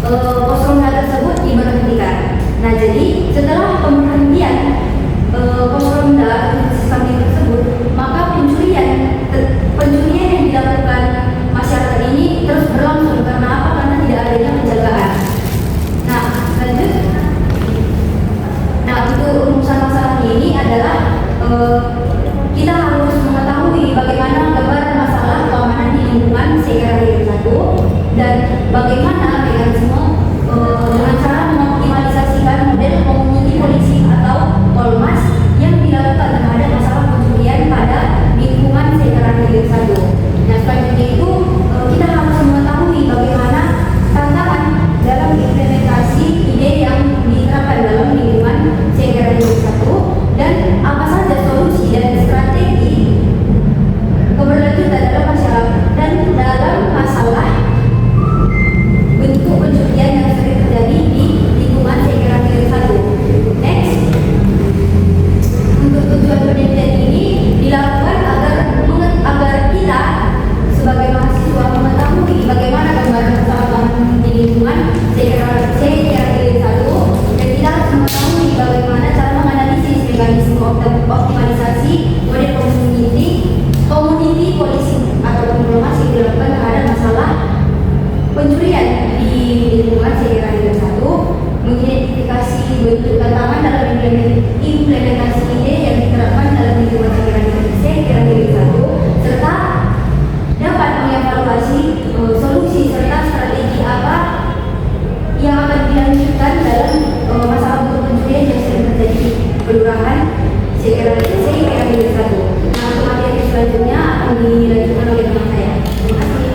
pos ronda tersebut diberhentikan. Nah, jadi setelah pemberhentian pos ronda sistem tersebut, maka pencurian yang dilakukan masyarakat ini terus berlangsung. Karena apa? Karena tidak adanya penjagaan. Nah, lanjut. Nah, untuk rumusan masalah ini adalah kita harus mengetahui bagaimana gambaran masalah keamanan di lingkungan Sekratir 1 dan bagaimana mekanisme dengan cara mengoptimalisasikan model komuniti polisi atau Polmas yang dilakukan terhadap dan kita harus mengetahui bagaimana cara menganalisis mekanisme optimalisasi model community policing atau diplomasi dilakukan terhadap masalah pencurian di lingkungan sekira-kira 1, mengidentifikasi bentuk tantangan dalam implementasi ide yang diterapkan dalam lingkungan sekira-kira 1, serta dapat mengevaluasi solusi serta strategi apa yang akan dilanjutkan dalam masalah bentuk pencurian yang sering terjadi di kelurahan sekira-kira 1. Nah, untuk materi selanjutnya akan dilanjutkan oleh teman saya. Terima kasih.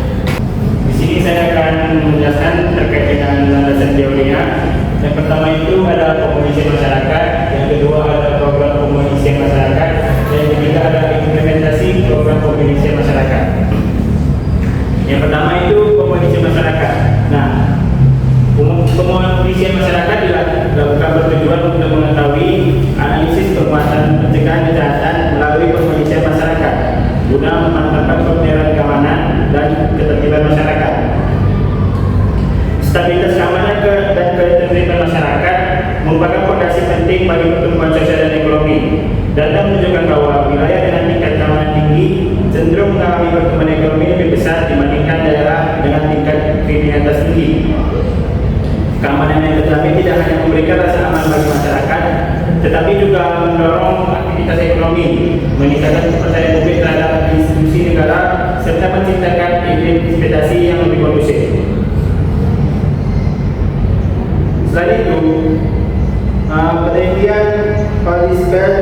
Di sini saya akan menjelaskan terkait dengan landasan teorinya. Yang pertama itu adalah komunikasi masyarakat, yang kedua adalah program komunikasi masyarakat, dan yang ketiga adalah implementasi program komunikasi masyarakat. Yang pertama itu komunikasi masyarakat. Nah, komunikasi masyarakat dilakukan bertujuan untuk mengetahui analisis penguatan pencegahan kejahatan melalui komunikasi masyarakat guna memantapkan pemeliharaan keamanan dan ketertiban masyarakat. Stabilitas keamanan dan ketertiban masyarakat merupakan fondasi penting bagi pertumbuhan sosial dan ekonomi. Data menunjukkan bahwa wilayah dengan tingkat keamanan tinggi cenderung mengalami pertumbuhan ekonomi lebih besar dibandingkan daerah dengan tingkat kriminalitas tinggi. Keamanan yang terjamin tidak hanya memberikan rasa aman bagi masyarakat, tetapi juga mendorong aktivitas ekonomi, meningkatkan kepercayaan publik terhadap institusi negara, serta menciptakan iklim investasi yang lebih kondusif. Selain itu, penelitian Palisbert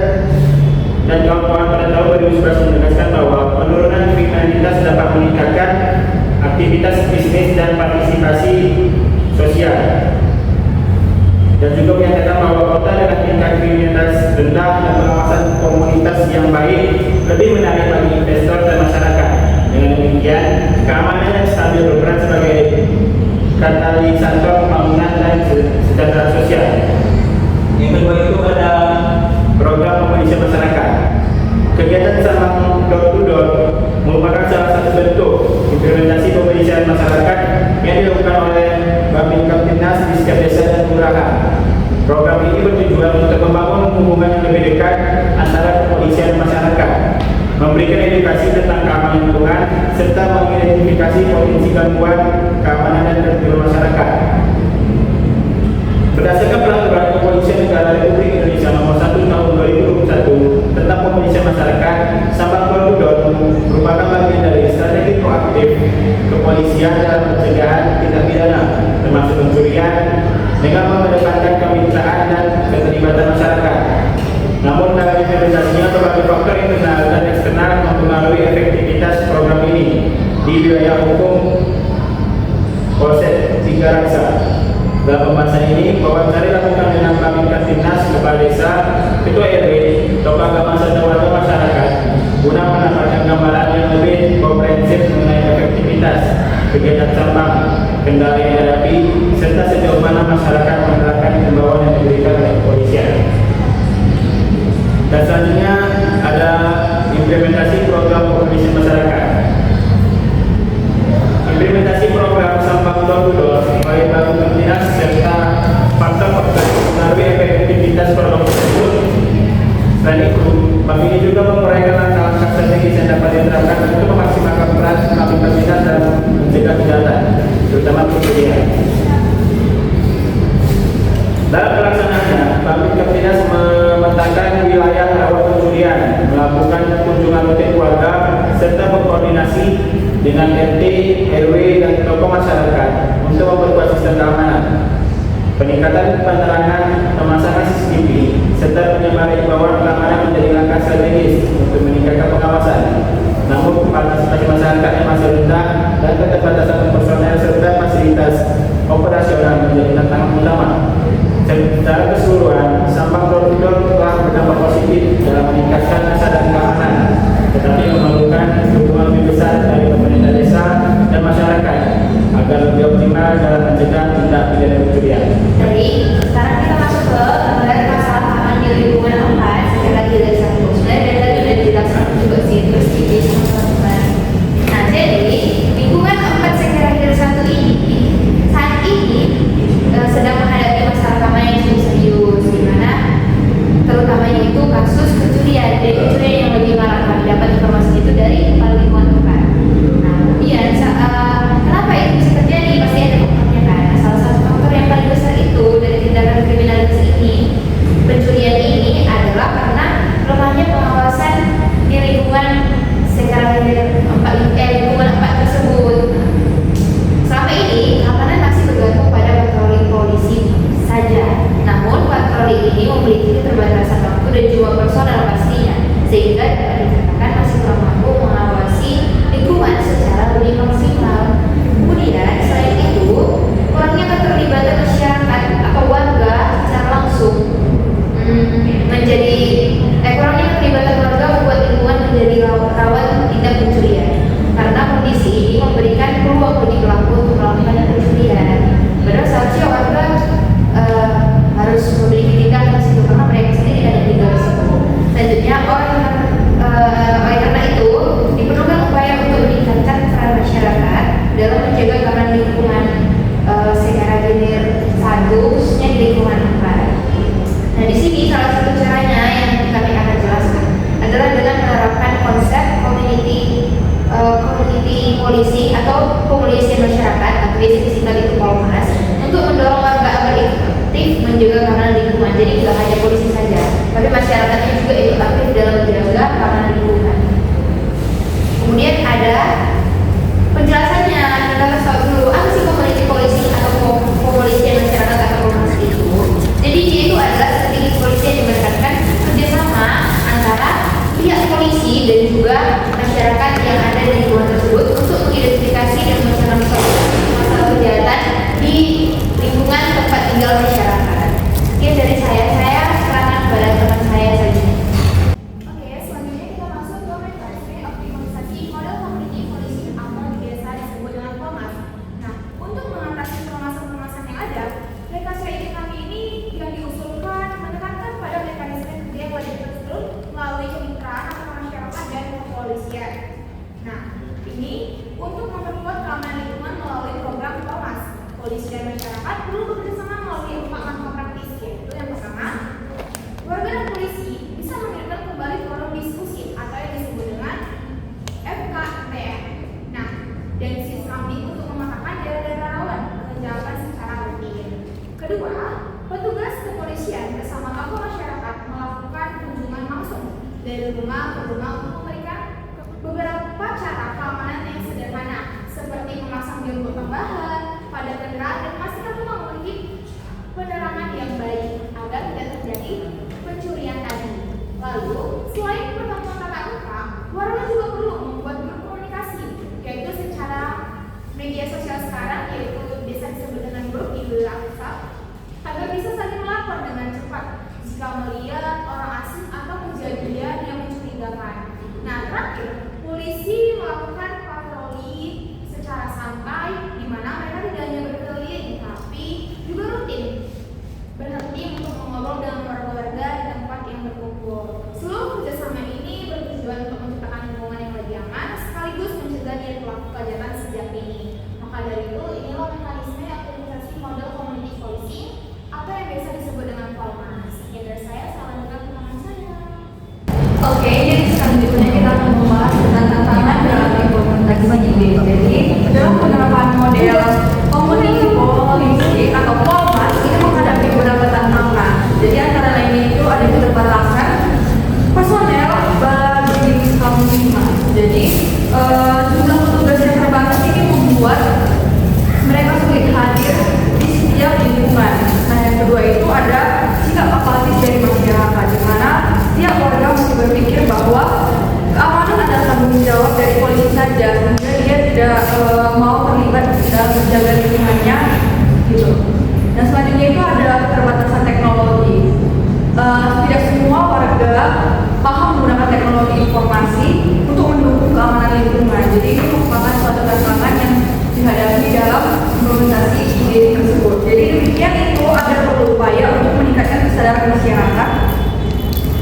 dan kawan-kawan pada tahun 2011 menegaskan bahwa penurunan kriminalitas dapat meningkatkan aktivitas bisnis dan partisipasi sosial, dan juga menyatakan bahwa kota dengan tingkat kriminalitas rendah dan pengawasan komunitas yang baik lebih menarik bagi investor dan masyarakat. Dengan demikian, keamanan yang stabil berperan sebagai katalisator pembangunan dan kesejahteraan sosial. Yang kedua itu ada program komunikasi masyarakat. Kegiatan Sabang Door to Door merupakan salah satu bentuk implementasi komunikasi masyarakat yang dilakukan oleh Babin Kamtibnas di setiap desa dan kelurahan. Program ini bertujuan untuk membangun hubungan yang lebih dekat antara kepolisian dan masyarakat, memberikan edukasi tentang keamanan lingkungan, serta mengidentifikasi potensi gangguan keamanan dan ketertiban masyarakat. Berdasarkan peraturan Kepolisian Negara Republik Indonesia Nomor 1 Tahun 2021 tentang komunikasi masyarakat, Sabang Door to Door merupakan bagian dari strategi proaktif kepolisian dalam pencegahan tindak pidana, termasuk pencurian, dengan mengedepankan kemitraan dan keterlibatan masyarakat. Namun dalam implementasinya berbagai faktor internal dan eksternal mempengaruhi efektivitas program ini di wilayah hukum Polsek Tiga Raksa. Dalam pembahasan ini, wawancara dilakukan dengan Babin Kamtibnas, kepala desa, ketua RW, tokoh agama serta warga masyarakat guna mendapatkan gambaran yang lebih komprehensif mengenai efektivitas kegiatan Sabang, kendala yang dihadapi, serta sejauh mana masyarakat menerapkan himbauan yang diberikan oleh kepolisian. Dan selanjutnya ada implementasi program komunikasi masyarakat. Implementasi program Sabang Door to Door oleh Babin Kamtibnas serta faktor-faktor mempengaruhi efektivitas program tersebut. Selain itu, Babin ini juga menguraikan langkah-langkah strategis yang dapat diterapkan untuk memaksimalkan peran Babin Kamtibnas dalam mencegah kejahatan, terutama pencurian. Dalam pelaksanaannya, Babin Kamtibnas memetakan wilayah rawan pencurian, melakukan kunjungan rutin keluarga, serta berkoordinasi dengan RT, RW, dan tokoh masyarakat untuk memperkuat sistem keamanan. Peningkatan penerangan, pemasangan CCTV, serta penyebaran himbauan keamanan menjadi langkah strategis untuk meningkatkan pengawasan. Namun, partisipasi masyarakat yang masih rendah dan keterbatasan personel serta fasilitas operasional menjadi tantangan utama. Secara keseluruhan, Sabang Door to Door telah berdampak positif dalam meningkatkan kesadaran keamanan, tetapi memerlukan dukungan lebih besar dari pemerintah desa dan masyarakat agar lebih optimal dalam mencegah tindak pidana pencurian. Jadi, sekarang kita masuk ke gambaran masalah keamanan di lingkungan 4 sekira-kira dari 1. Sebenarnya dari tadi sudah dijelaskan juga sih, terus di teman-teman. Nah, jadi lingkungan 4 sekira-kira 1 ini saat ini polisi atau kepolisian masyarakat atau biasa disingkat itu Polmas untuk mendorong warga agar aktif menjaga keamanan lingkungan. Jadi tidak hanya polisi saja, tapi masyarakatnya juga ikut aktif dalam menjaga keamanan lingkungan. Kemudian ada penjelasannya, kita harus tahu dulu apa sih komuniti polisi atau kepolisian masyarakat atau Polmas itu. Jadi dia itu adalah strategi kepolisian yang menekankan kerjasama antara pihak polisi dan juga masyarakat yang ada di lingkungan tersebut untuk mengidentifikasi dan mencegah masalah kejahatan di lingkungan tempat tinggal masyarakat. Sekian dari saya serahkan kepada teman saya saja. Oke, selanjutnya kita masuk ke mekanisme optimalisasi model komuniti polisi atau biasa disebut dengan Polmas. Nah, untuk mengatasi permasalahan-permasalahan yang ada, mekanisme kami ini yang diusulkan menekankan pada mekanisme kerja yang wajib terstruktur melalui kemitraan antara masyarakat dan kepolisian. Nah, ini untuk memperkuat keamanan lingkungan melalui program Polmas. Polisi dan masyarakat perlu bekerjasama melalui 4 langkah praktis, yaitu yang pertama, warga dan polisi bisa mengirimkan kembali forum diskusi atau yang disebut dengan FKPN. Nah, dan kami untuk memetakan daerah-daerah rawan kejahatan secara rutin. Kedua, petugas kepolisian bersama tokoh masyarakat melakukan kunjungan langsung dari rumah ke rumah untuk memberikan beberapa cara keamanan yang sederhana, seperti memasang billboard tambahan pada kendaraan dan memastikan rumah memiliki penerangan yang baik agar tidak terjadi pencurian tadi. Lalu, selain pertemuan tatap muka, warga juga perlu membuat grup komunikasi, yaitu secara media sosial sekarang, yaitu bisa disebut dengan grup di WhatsApp, agar bisa saling melapor dengan cepat jika melihat orang asing atau kejadian yang mencurigakan. Nah, terakhir, polisi melakukan patroli secara santai, di mana mereka tidak hanya berkeliling, tapi juga rutin berhenti untuk mengobrol dengan warga-warga di tempat yang berkumpul. Seluruh kerjasama ini bertujuan untuk menciptakan lingkungan yang lebih aman, sekaligus mencegah dia pelaku kejahatan sejak dini. Maka dari itu, inilah mekanisme optimalisasi model komuniti polisi atau yang biasa disebut dengan Polmas. Sekian dari saya, salam dengan teman saya. Oke, jadi selanjutnya kita akan membahas tentang tantangan dalam implementasi IDE. Jadi, dalam penerapan model komuniti polisi atau Polmas ini menghadapi beberapa tantangan. Jadi antara lain itu ada keterbatasan personel bagi Kamtibmas. Jadi jumlah petugas yang terbatas ini membuat mereka sulit hadir di setiap lingkungan. Nah, yang kedua itu ada sikap apatis dari masyarakat, di mana setiap warga masih berpikir bahwa keamanan adalah tanggung jawab dari polisi saja, sehingga dia tidak mau terlibat dalam menjaga lingkungannya, gitu. Dan selanjutnya itu ada keterbatasan teknologi. Tidak semua warga paham menggunakan teknologi informasi untuk mendukung keamanan lingkungan. Jadi ini merupakan suatu tantangan yang dihadapi dalam implementasi IDE tersebut. Jadi demikian itu ada perlu upaya untuk meningkatkan kesadaran masyarakat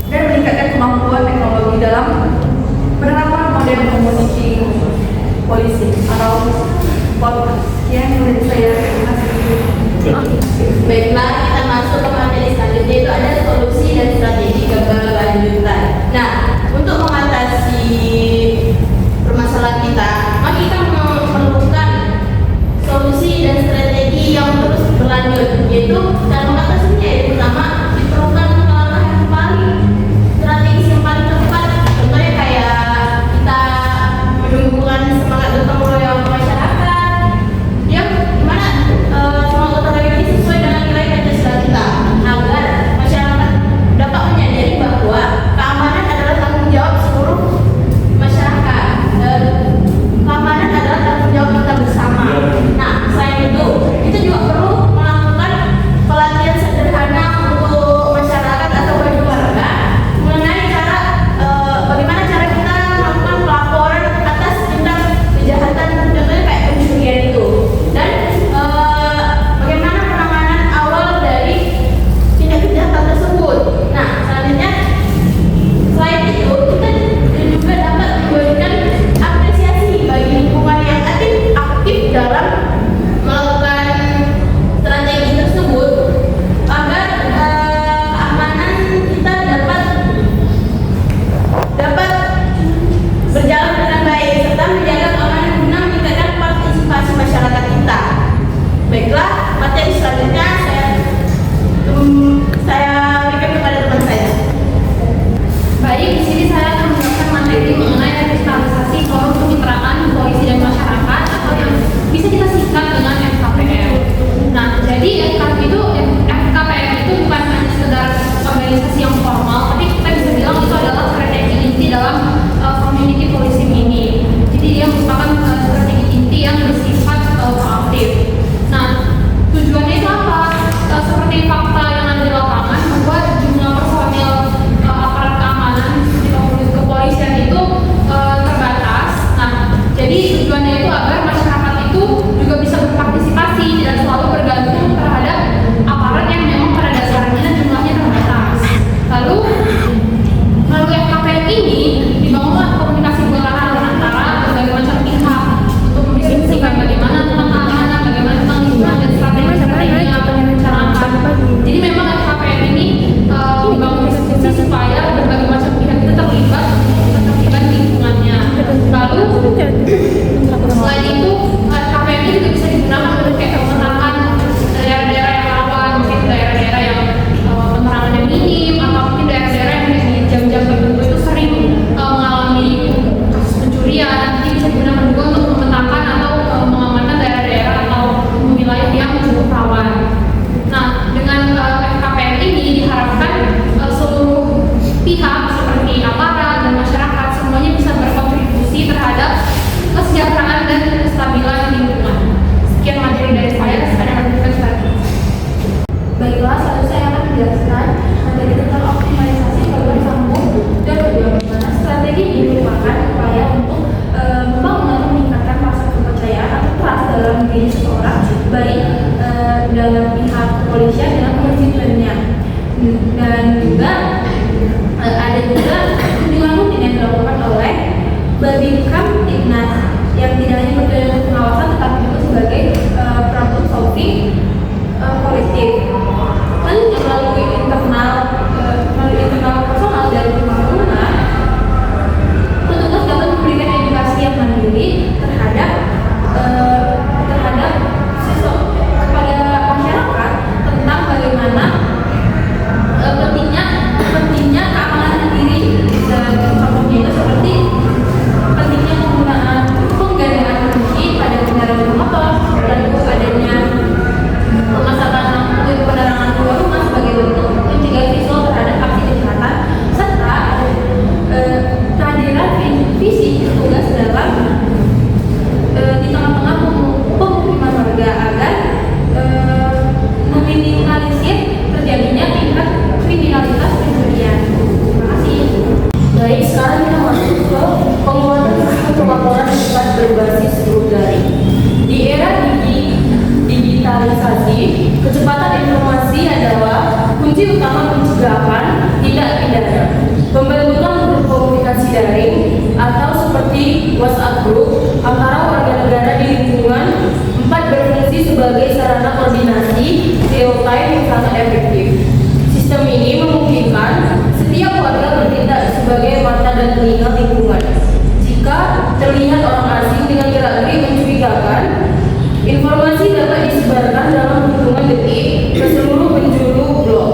dan meningkatkan kemampuan teknologi dalam penerapan model komuniti polisi atau Polmas. Sekian dari saya. Terima kasih. Baiklah, kita masuk ke materi selanjutnya, itu ada solusi dan strategi keberlanjutan. Nah, untuk mengatasi permasalahan kita, maka kita memerlukan solusi dan strategi yang terus berlanjut, yaitu cara mengatasinya, yaitu pertama diperlukan langkah yang paling strategis yang paling tepat. Contohnya kayak kita menumbuhkan semangat gotong royong masyarakat, yang dimana semangat gotong royong ini sesuai dengan nilai Pancasila kita, agar masyarakat kunci utama pencegahan tindak pidana, pembentukan grup komunikasi daring atau seperti WhatsApp group antara warga negara di lingkungan. 4. Berfungsi sebagai sarana koordinasi real time yang sangat efektif. Sistem ini memungkinkan setiap warga bertindak sebagai mata dan telinga lingkungan. Jika terlihat orang asing dengan gerak-gerik mencurigakan, informasi dapat disebarkan dalam hitungan detik ke seluruh penjuru blok.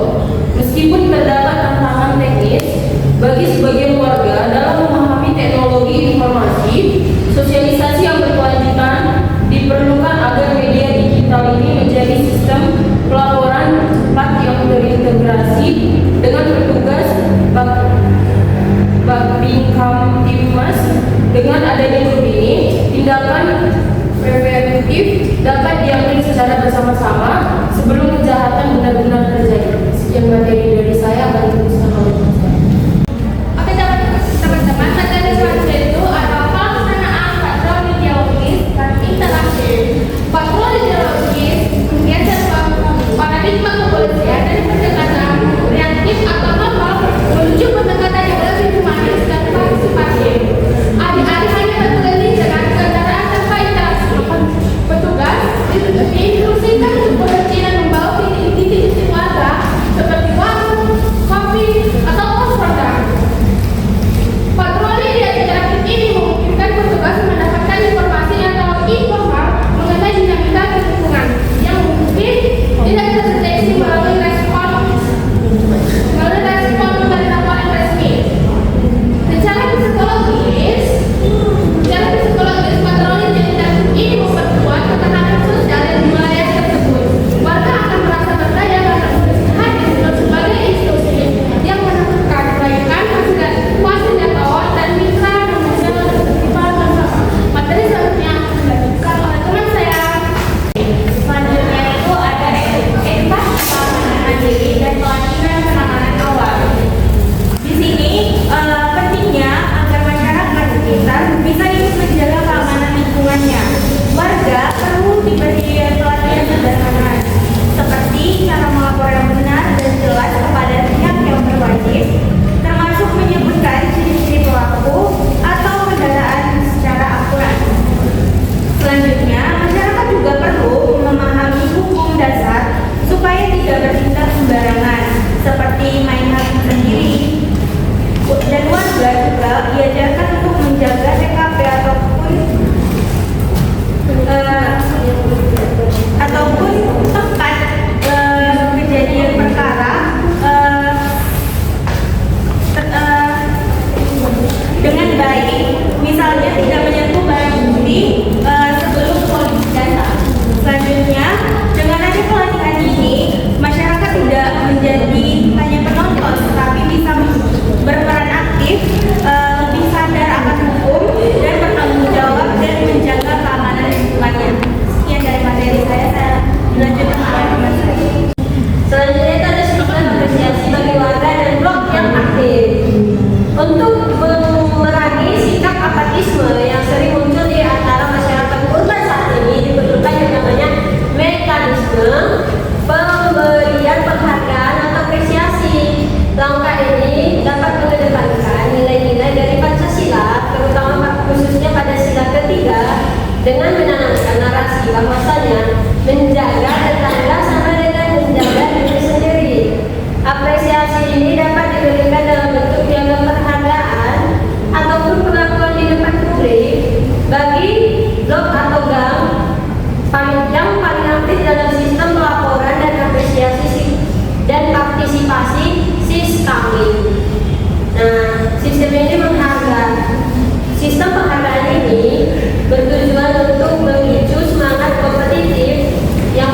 Meskipun terdapat tantangan teknis bagi sebagian warga dalam memahami teknologi informasi, sosialisasi yang berkelanjutan diperlukan agar media digital ini menjadi sistem pelaporan cepat yang terintegrasi dengan petugas Babinkamtibmas. Dengan adanya grup ini, tindakan preventif dapat diambil secara bersama-sama sebelum kejahatan benar-benar terjadi. Sekian materi dari saya, akan dituliskan oleh saya. Oke teman-teman, materi selanjutnya itu adalah pelaksanaan patroli dialogis dan interaktif. Patroli dialogis menggeser paradigma kepolisian dari pendekatan reaktif atau normal menuju pendekatan yang lebih humanis dan partisipatif. Alih-alih hanya berkeliling dengan kendaraan tanpa interaksi, petugas diinstruksikan untuk berhenti dan membawa titik-titik warga seperti warung, kopi, atau pos ronda. Patroli interaktif ini memungkinkan petugas mendapatkan informasi atau informal mengenai dinamika lingkungan yang mungkin tidak terdeteksi melalui respon dari laporan resmi. Secara psikologis, patroli interaktif ini memperkuat ketahanan sosial di wilayah tersebut. Warga akan merasa berdaya karena hadir sebagai institusi yang menemukan kebaikan, fasilitator, dan mitra nasional ketertiban bersama. Materi selanjutnya akan dilanjutkan oleh teman saya. Selanjutnya itu ada edukasi keamanan mandiri dan pelatihan penanganan awal. Di sini pentingnya agar masyarakat sekitar bisa ikut menjaga keamanan lingkungannya. Warga perlu diberi pelatihan sederhana seperti cara melapor yang benar dan jelas kepada pihak yang berwajib, termasuk menyebutkan ciri-ciri pelaku atau kendaraan secara akurat. Selanjutnya, masyarakat juga perlu memahami hukum dasar supaya tidak bertindak sembarangan, seperti main hakim sendiri. Dan warga juga diajarkan untuk menjaga TKP ataupun tempat kejadian perkara dengan baik, misalnya tidak menyentuh barang bukti sebelum polisi datang. Selanjutnya, dengan adanya pelatihan ini, masyarakat tidak menjadi hanya penonton, tetapi bisa berperan aktif, lebih sadar akan hukum dan bertanggung jawab dan menjaga keamanan lingkungannya. Sekian dari materi saya dilanjutkan oleh teman saya. Selanjutnya itu ada sedikit apresiasi bagi warga dan blok yang aktif untuk mengurangi sikap apatisme yang sering muncul di antara masyarakat urban saat ini. Diperlukan yang namanya mekanisme pemberian penghargaan atau apresiasi. Langkah ini dapat mengedepankan nilai-nilai dari Pancasila, terutama khususnya pada sila ketiga, dengan menanamkan narasi bahwasanya menjaga tetangga sama dengan menjaga diri sendiri. Apresiasi ini dapat diberikan dalam bentuk piagam penghargaan ataupun pengakuan di depan publik bagi blok atau gang yang paling aktif dalam sistem pelaporan dan apresiasi dan partisipasi Siskami. Nah, sistem ini sistem penghargaan ini bertujuan untuk memicu semangat kompetitif yang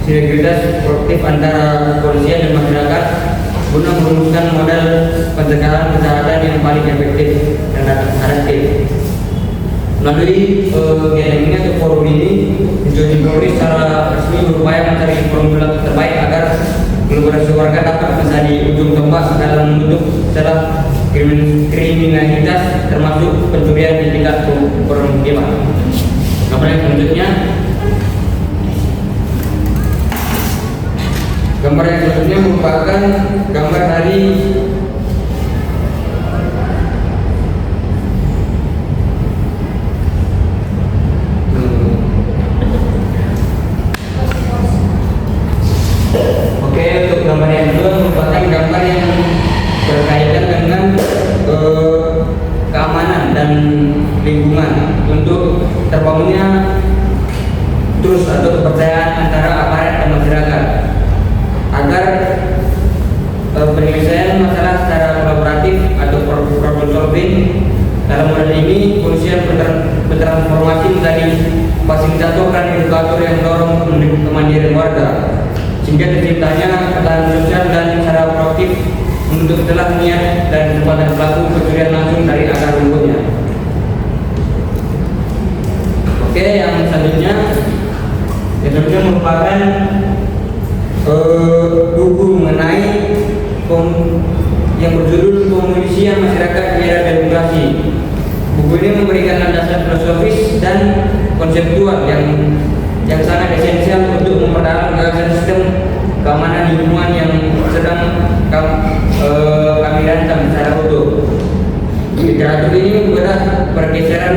sinergitas produktif antara kepolisian dan masyarakat guna merumuskan model pencegahan kejahatan yang paling efektif dan adaptif. Melalui kegiatan ini atau forum ini, Institusi Polri secara resmi berupaya mencari formula terbaik agar kolaborasi warga dapat menjadi ujung tombak dalam menutup celah kriminalitas termasuk pencurian di tingkat permukiman. Gambar yang selanjutnya, merupakan gambar dari untuk gambar yang kedua merupakan gambar yang berkaitan dengan keamanan dan lingkungan untuk terbangunnya trust atau kepercayaan antara aparat dan masyarakat agar penyelesaian masalah secara kolaboratif atau problem solving. Dalam model ini, kepolisian bertransformasi menjadi fasilitator dan edukator yang mendorong kemandirian warga, sehingga terciptanya ketahanan sosial dan secara proaktif menutup celah niat dan kesempatan pelaku pencurian langsung dari akar rumputnya. Oke, yang selanjutnya merupakan buku mengenai yang berjudul Pemolisian Masyarakat di Era Demokrasi. Buku ini memberikan landasan filosofis dan konseptual yang sangat esensial untuk memperdalam gagasan sistem keamanan lingkungan yang sedang kami rancang secara utuh. Literatur ini membedah pergeseran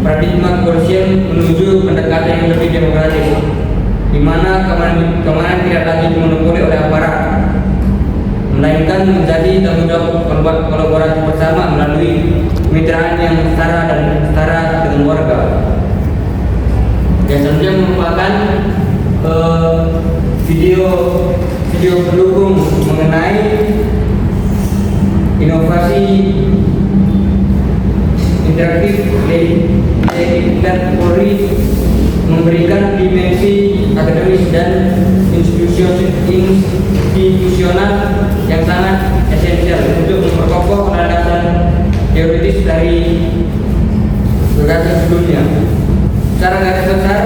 paradigma kepolisian menuju pendekatan yang lebih demokratis, di mana keamanan tidak lagi dimonopoli oleh aparat, melainkan menjadi tanggung jawab kolaborasi bersama melalui kemitraan yang setara dengan warga. Yang selanjutnya merupakan video pendukung mengenai inovasi interaktif dan Polri memberikan dimensi akademis dan institusional yang sangat esensial untuk memperkokoh landasan teoritis dari gagasan sebelumnya. Secara garis besar,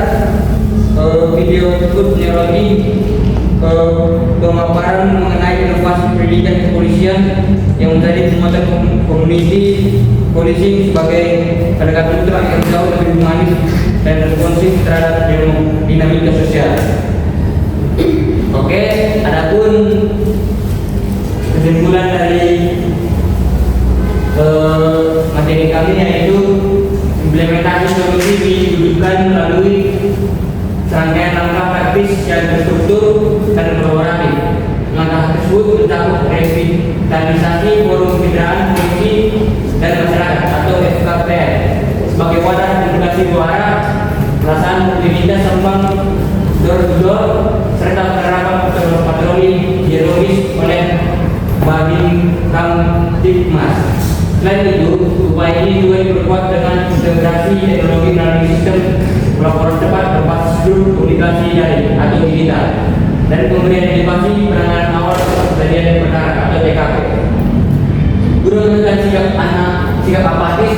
video tersebut menyoroti pemaparan mengenai inovasi pendidikan kepolisian yang menjadi motor community policing sebagai pendekatan mutlak yang jauh lebih humanis dan responsif terhadap dinamika sosial. Oke, adapun kesimpulan dari materi kami yaitu implementasi solusi diwujudkan melalui serangkaian langkah praktis yang terstruktur dan kolaboratif. Langkah tersebut mencakup revitalisasi forum kemitraan polisi dan masyarakat atau FKPN sebagai wadah komunikasi dua arah, pelaksanaan rutinitas sambang door-to-door, serta penerapan patroli dialogis oleh Babinkan Tipmas. Selain itu, upaya ini juga diperkuat dengan integrasi teknologi melalui sistem pelaporan cepat berbasis grup komunikasi daring atau digital dan pemberian edukasi penanganan awal kejadian perkara atau TKP. Guna menekan sikap apatis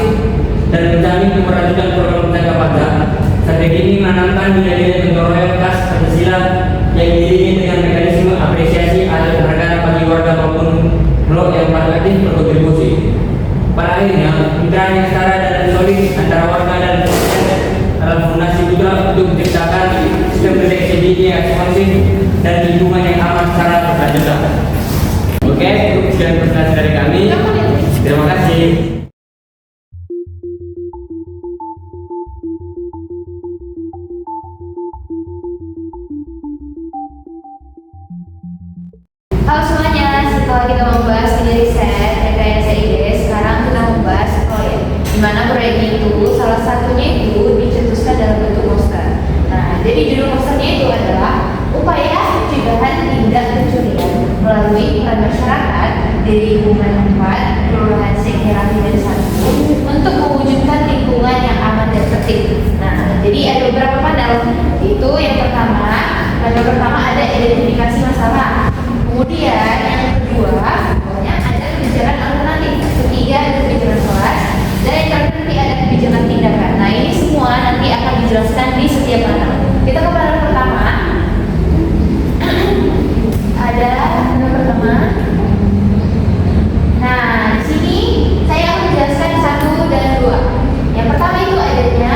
dan menjamin keberlanjutan program jangka panjang, strategi ini menanamkan nilai-nilai gotong royong khas Pancasila yang diiringi dengan mekanisme apresiasi atau penghargaan bagi warga maupun blok yang paling aktif berkontribusi. Pada akhirnya, kemitraan yang setara dan solid antara warga dan polisian adalah fondasi mutlak untuk menciptakan sistem deteksi dini yang responsif dan lingkungan yang aman secara berkelanjutan. Oke, cukup sekian presentasi dari kami. Terima kasih. Halo semuanya, setelah kita membahas studi riset dan SID, sekarang kita membahas proyek. Di mana proyek itu salah satunya itu dicetuskan dalam bentuk poster. Nah, jadi judul posternya itu adalah upaya pencegahan tindak pencurian melalui peran masyarakat di lingkungan 4 Kelurahan Sekira Pidana 1 untuk mewujudkan lingkungan yang aman dan tertib. Nah, jadi ada beberapa panel. Itu yang pertama Kemudian yang kedua, pokoknya ada kebijakan alternatif. Ketiga ada kebijakan kelas. Dan yang terakhir nanti ada kebijakan tindakan. Nah ini semua nanti akan dijelaskan di setiap panel. Kita ke panel pertama. Ada panel pertama. Nah di sini saya akan menjelaskan 1 dan 2. Yang pertama itu adanya,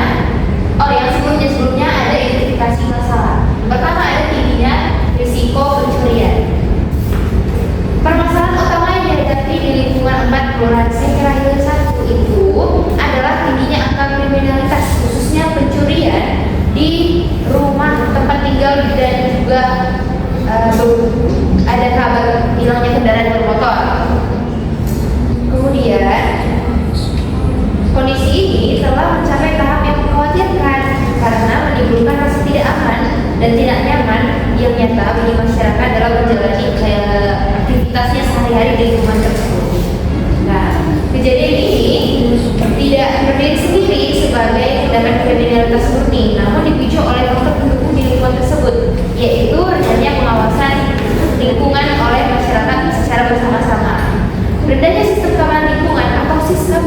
yang sebelumnya ada identifikasi masalah. Pertama ada tingginya risiko pencurian. Permasalahan utama yang dihadapi di lingkungan 4 Kelurahan Sekira Hilir 1 itu adalah tingginya angka kriminalitas, khususnya pencurian di rumah tempat tinggal dan juga ada kabar hilangnya kendaraan bermotor. Kemudian kondisi ini telah mencapai tahap yang mengkhawatirkan karena menimbulkan rasa tidak aman dan tidak nyaman yang nyata bagi masyarakat dalam menjalani aktivitasnya sehari-hari di lingkungan tersebut. Nah, kejadian ini tidak berdiri sendiri sebagai tindakan kriminalitas murni, namun dipicu oleh faktor pendukung di lingkungan tersebut, yaitu rendahnya pengawasan lingkungan oleh masyarakat secara bersama-sama, rendahnya sistem keamanan lingkungan atau sistem,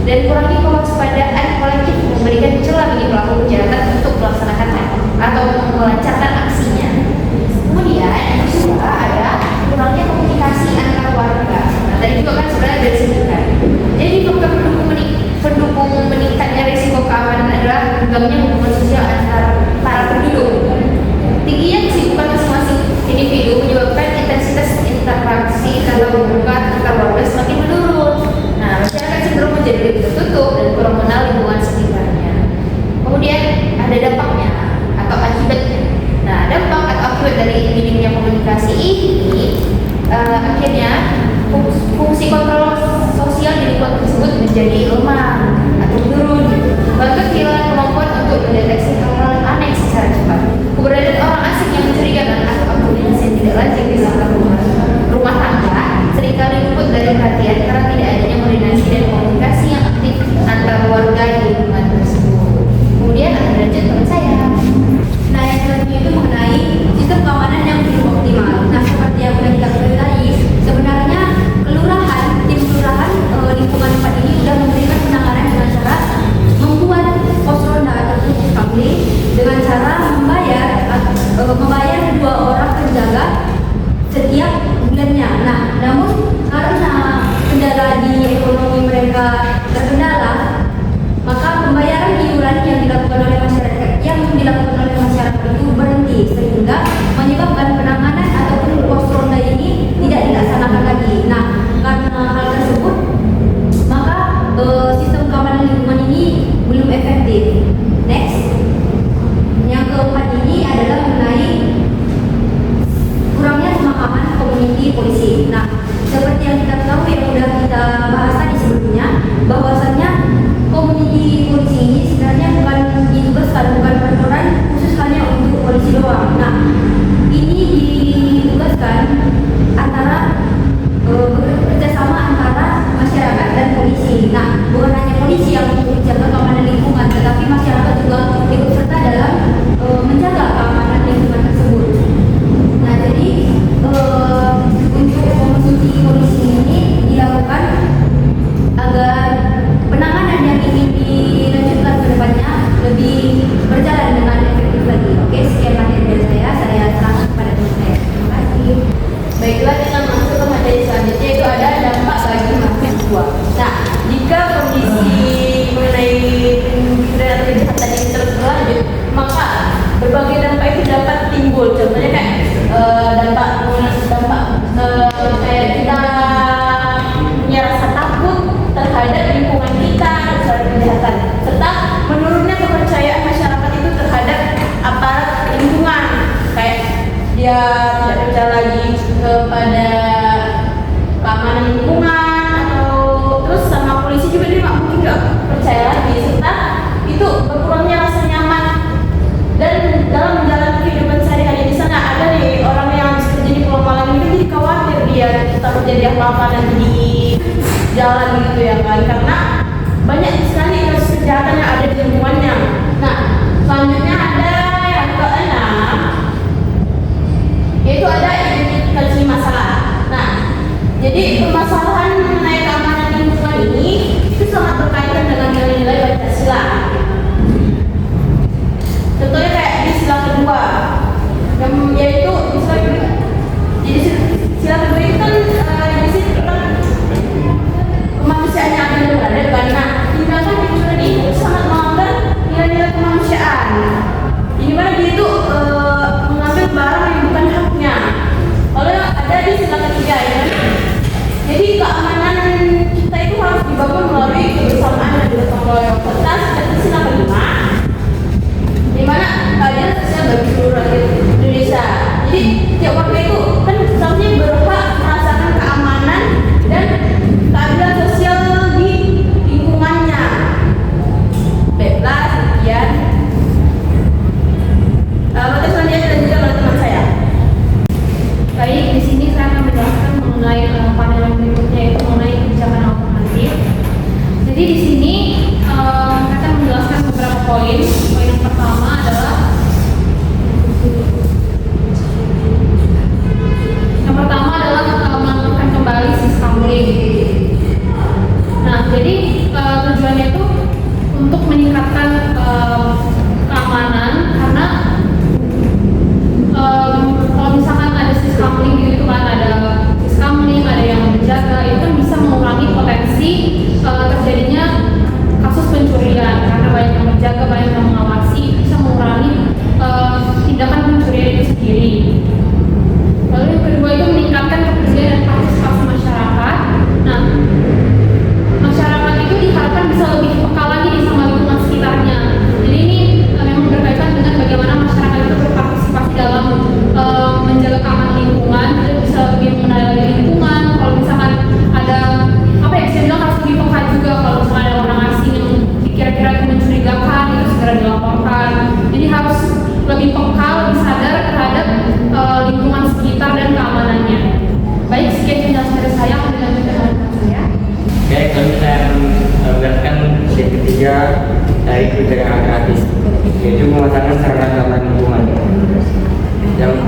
dan kurangnya kewaspadaan kolektif memberikan celah bagi pelaku kejahatan untuk melaksanakan atau melancarkan aksinya. Kemudian yang kedua ada kurangnya komunikasi antar warga. Nah, tadi juga kan sebenarnya sudah disebutkan. Jadi faktor pendukung meningkatnya risiko keamanan adalah genggamnya hubungan sosial antar para penduduk. Tingginya kesibukan masing-masing individu menyebabkan intensitas interaksi dalam hubungan antar warga semakin menurun. Nah, masyarakat cenderung menjadi lebih tertutup dan kurang mengenal lingkungan sekitarnya. Kemudian ada dampaknya atau akibatnya. Nah, dampak atau akibat dari minimnya komunikasi ini akhirnya fungsi kontrol sosial di lingkungan tersebut menjadi lemah atau turun. Bahkan kehilangan kemampuan untuk mendeteksi hal-hal aneh secara cepat. Keberadaan orang asing yang mencurigakan atau aktivitas yang tidak lazim di sekitar rumah tangga seringkali luput dari perhatian karena tidak adanya koordinasi dan komunikasi yang aktif antar warga di lingkungan tersebut. Kemudian ada lanjut teman saya. Nah, yang selanjutnya itu mengenai sistem keamanan yang belum optimal. Nah, seperti yang sudah kita ketahui tadi, sebenarnya tim kelurahan lingkungan 4 ini sudah memberikan penanganan dengan cara membuat pos ronda atau patroli dengan cara membayar 2 orang penjaga setiap bulannya. Nah, namun karena kendala di ekonomi mereka terkendala, maka pembayaran iuran yang dilakukan oleh masyarakat itu berhenti, sehingga menyebabkan penanganan ataupun pos ronda ini tidak dilaksanakan lagi. Nah, karena hal tersebut, maka sistem keamanan lingkungan ini belum efektif. Next, yang keempat ini adalah mengenai kurangnya pemahaman komuniti polisi. Nah, seperti yang kita tahu yang sudah kita bahas tadi sebelumnya, bahwasannya komuniti polisi ini sebenarnya bukan peraturan khusus hanya untuk polisi doang. Nah, ini ditugaskan bekerjasama antara masyarakat dan polisi. Nah, bukan hanya polisi yang menjaga keamanan lingkungan, tetapi masyarakat juga ikut serta dalam menjaga keamanan lingkungan tersebut. Nah, jadi untuk komuniti polisi ini dilakukan agar penanganan yang ingin dilanjutkan ke depannya lebih berjalan dengan efektif lagi. Oke, sekian materi dari saya serahkan kepada teman saya. Terima kasih. Baiklah, kita masuk ke materi selanjutnya, itu ada dampak bagi mahasiswa. Nah, jika kondisi mengenai pemberian kejahatan ini terus berlanjut, maka berbagai dampak itu dapat timbul. Contohnya kayak dampak kayak kita punya rasa takut terhadap lingkungan kita terhadap kejahatan, serta menurunnya kepercayaan masyarakat itu terhadap aparat lingkungan, kayak dia tidak percaya lagi kepada keamanan lingkungan, atau terus sama polisi juga dia mungkin nggak percaya lagi, serta itu berkurangnya rasa nyaman dan dalam menjalani kehidupan sehari-hari. Di sana ada nih orang yang habis kerja di pulau malam itu jadi khawatir dia takut jadi apa-apa nanti di jalan gitu ya kan, karena banyak sekali kasus kejahatan yang ada di lingkungannya. Nah, selanjutnya ada yang keenam, yaitu ada identifikasi masalah. berpotensi terjadinya kasus pencurian karena banyak yang menjaga, banyak yang mengawasi, bisa mengurangi tindakan pencurian itu sendiri. Lalu yang kedua itu meningkatkan kepedulian dan partisipasi masyarakat. Nah, masyarakat itu diharapkan bisa lebih peka lagi nih sama lingkungan sekitarnya. Jadi ini memang berkaitan dengan bagaimana masyarakat itu berpartisipasi dalam menjaga keamanan lingkungan, jadi bisa lebih mengenali lagi lingkungan. Kalau misalkan ada apa ya, saya bilang harus lebih peka juga kalau misalkan ada orang asing yang dikira-kira itu mencurigakan, itu segera dilaporkan. Jadi harus lebih peka, lebih sadar terhadap lingkungan sekitar dan keamanannya. Baik, sekian penjelasan dari saya. Akan dilanjutkan oleh saya. Oke, kami saya akan menjelaskan yang ketiga dari pencegahan gratis, yaitu pemasangan sarana keamanan lingkungan.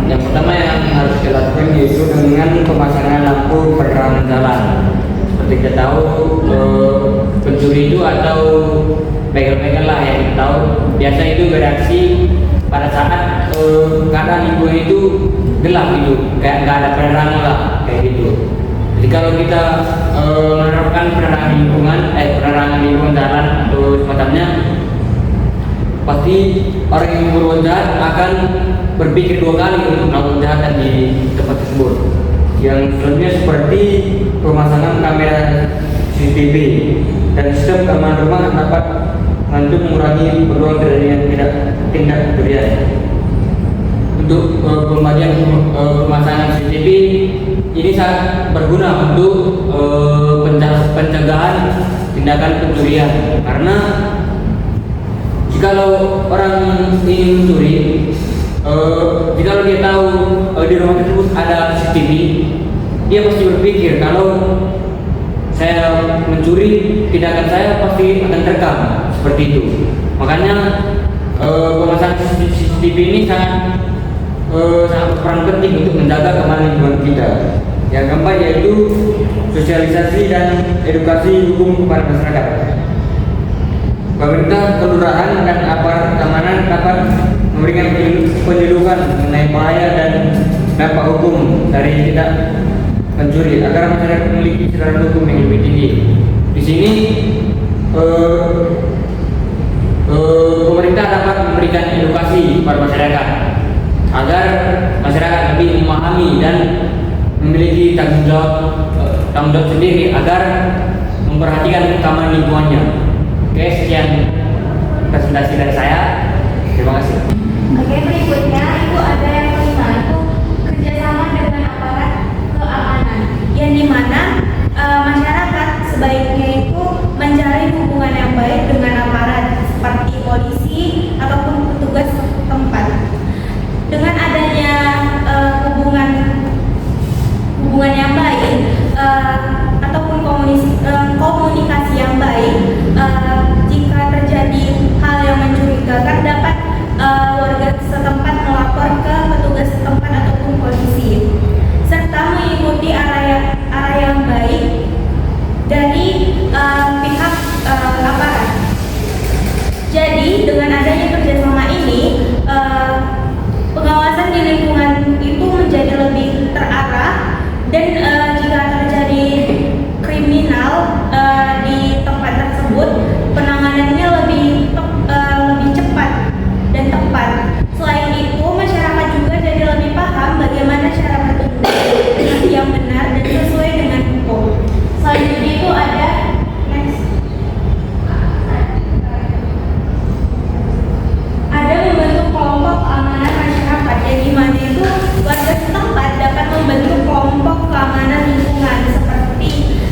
Yang pertama yang harus kita lakukan yaitu dengan pemasangan lampu penerangan jalan. Seperti kita tahu, pencuri itu atau begal-begal lah yang kita tahu biasa itu bereaksi pada saat keadaan lingkungan itu gelap gitu, kayak nggak ada penerangan lah kayak gitu. Jadi kalau kita menerapkan penerangan lingkungan jalan atau semacamnya, pasti orang yang berbuat jahat akan berpikir dua kali untuk melakukan kejahatan di tempat tersebut. Yang selanjutnya seperti pemasangan kamera CCTV dan sistem keamanan rumah dapat membantu mengurangi peluang terjadinya tindak pencurian. Untuk pembagian pemasangan CCTV ini sangat berguna untuk pencegahan tindakan pencurian, karena jikalau orang ingin mencuri, jikalau dia tahu di rumah tersebut ada CCTV, dia pasti berpikir kalau saya mencuri, tindakan saya pasti akan terekam seperti itu. Makanya pemasangan CCTV ini sangat berperan penting untuk menjaga keamanan lingkungan kita. Yang keempat yaitu sosialisasi dan edukasi hukum kepada masyarakat. Pemerintah, kelurahan, dan aparat keamanan dapat memberikan pendidikan mengenai bahaya dan dampak hukum dari tidak mencuri agar masyarakat memiliki kesadaran hukum yang lebih tinggi. Di sini pemerintah dapat memberikan edukasi kepada masyarakat agar masyarakat lebih memahami dan memiliki tanggung jawab sendiri agar memperhatikan keamanan lingkungannya. Oke, sekian presentasi dari saya. Terima kasih. Oke, berikutnya itu ada yang kelima, itu kerjasama dengan aparat keamanan, yang dimana masyarakat sebaiknya itu mencari hubungan yang baik dengan aparat seperti polisi ataupun petugas tempat. Dengan adanya hubungan yang baik ataupun komunikasi yang baik, jika terjadi hal yang mencurigakan dapat warga setempat melapor ke petugas setempat ataupun polisi, serta mengikuti arah yang baik dari pihak aparat. Jadi dengan adanya kerjasama ini, pengawasan di lingkungan itu menjadi lebih terarah, dan jika terjadi kriminal di tempat tersebut, penanganannya lebih cepat dan tepat. Selain itu, masyarakat juga jadi lebih paham bagaimana cara bertindak yang benar dan sesuai dengan hukum. Selanjutnya itu ada membentuk kelompok keamanan masyarakat, yang dimana itu warga setempat dapat membentuk kelompok keamanan lingkungan seperti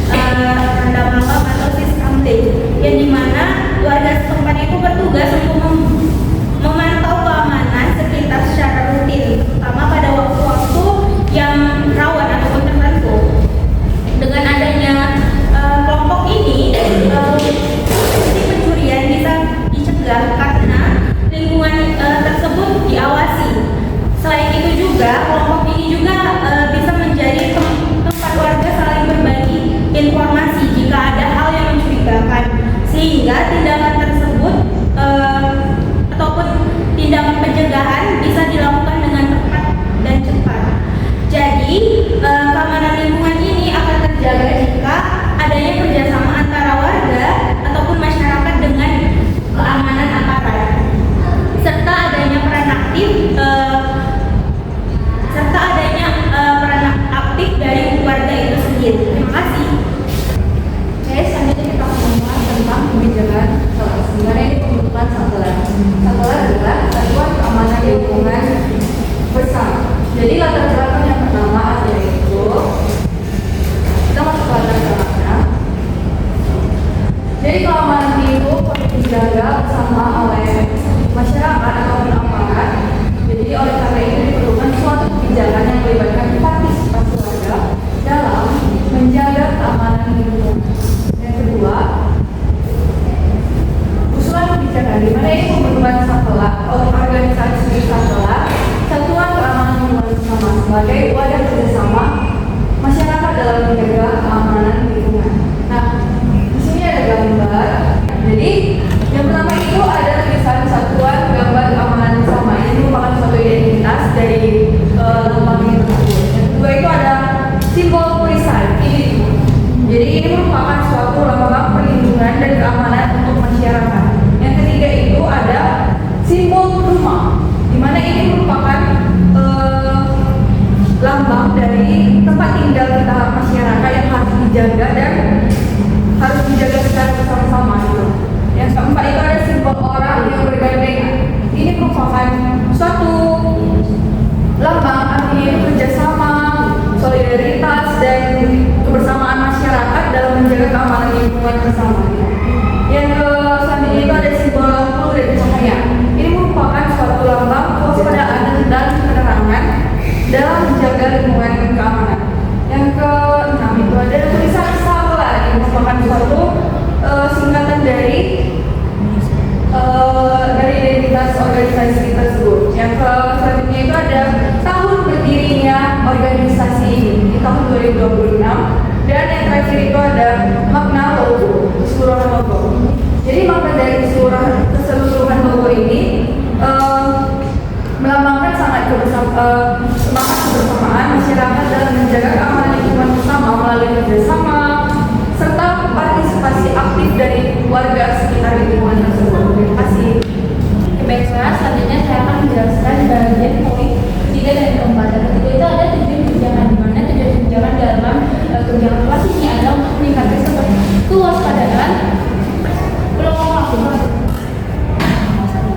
tanda malam atau siskamting, yang dimana warga setempat itu bertugas untuk memantau keamanan sekitar secara rutin, terutama pada waktu-waktu yang rawan ataupun tertentu. Dengan adanya kelompok ini, pencurian bisa dicegah karena lingkungan tersebut diawasi. Selain itu juga, kelompok ini juga bisa menjadi tempat warga saling berbagi informasi jika ada hal yang mencurigakan, sehingga tindakan tersebut ataupun tindakan pencegahan bisa dilakukan dengan tepat dan cepat. Jadi keamanan lingkungan ini akan terjaga jika adanya kerjasama Jadi latar belakang yang pertama yaitu kita masuk ke latar belakangnya. Jadi keamanan itu perlu dijaga bersama oleh masyarakat atau aparat. Jadi oleh karena itu diperlukan suatu kebijakan yang melibatkan partisipasi warga dalam menjaga keamanan lingkungan. Yang kedua, usulan kebijakan di mana ini membutuhkan satelit organisasi satelit Satuan Keamanan Lingkungan Bersama sebagai wadah kerjasama masyarakat dalam menjaga keamanan lingkungan. Nah, di sini ada gambar. Jadi yang pertama itu ada tulisan Satuan Gambar Keamanan Bersama. Ini merupakan suatu identitas dari lembaga ini tersebut. Yang kedua itu ada simbol perisai. Jadi ini merupakan suatu lambang perlindungan dan keamanan untuk masyarakat. Yang ketiga itu ada simbol rumah, di mana ini merupakan lambang dari tempat tinggal kita masyarakat yang harus dijaga dan harus dijaga secara bersama-sama gitu. Yang keempat itu ada simbol orang yang bergandengan. Ini merupakan suatu lambang artinya itu kerjasama, solidaritas dan kebersamaan masyarakat dalam menjaga keamanan lingkungan bersama. Yang selanjutnya itu ada simbol lampu dan cahaya. Ini merupakan suatu lambang kewaspadaan dan penerangan dalam menjaga lingkungan dan keamanan. Yang keenam itu ada tulisan satelit. Ini merupakan suatu singkatan dari identitas organisasi tersebut. Yang selanjutnya itu ada tahun berdirinya organisasi ini di tahun 2026. Dan yang terakhir itu ada makna logo, keseluruhan logo. Jadi makna dari keseluruhan logo ini melambangkan semangat kebersamaan masyarakat dalam menjaga keamanan lingkungan bersama melalui kerjasama serta partisipasi aktif dari warga sekitar lingkungan tersebut. Terima kasih. Baiklah, selanjutnya saya akan menjelaskan bagian poin 3 dan keempat. Dan ketiga itu ada tujuan kebijakan, di mana tujuan kebijakan dalam kebijakan kelas ini adalah untuk meningkatkan kewaspadaan.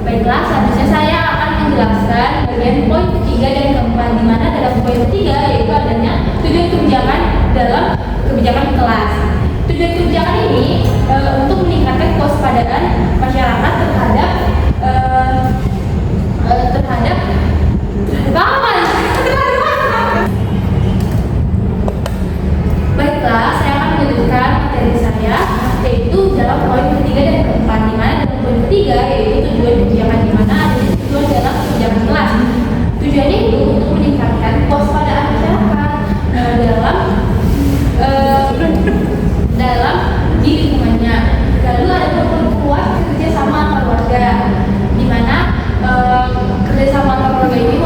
Baiklah, selanjutnya saya akan menjelaskan bagian poin ketiga dan keempat, di mana dalam poin ketiga yaitu adanya tujuan kebijakan dalam kebijakan kelas. Tujuan kebijakan ini untuk meningkatkan kewaspadaan masyarakat terhadap Baiklah, saya akan menunjukkan materi saya yaitu dalam poin ketiga dan keempat, di mana dalam poin ketiga yaitu tujuan kebijakan, di mana ada tujuan dalam kebijakan kelas. Tujuannya itu untuk meningkatkan kewaspadaan masyarakat dalam di lingkungannya. Lalu ada memperkuat kerjasama antar warga, di mana kerjasama antar warga ini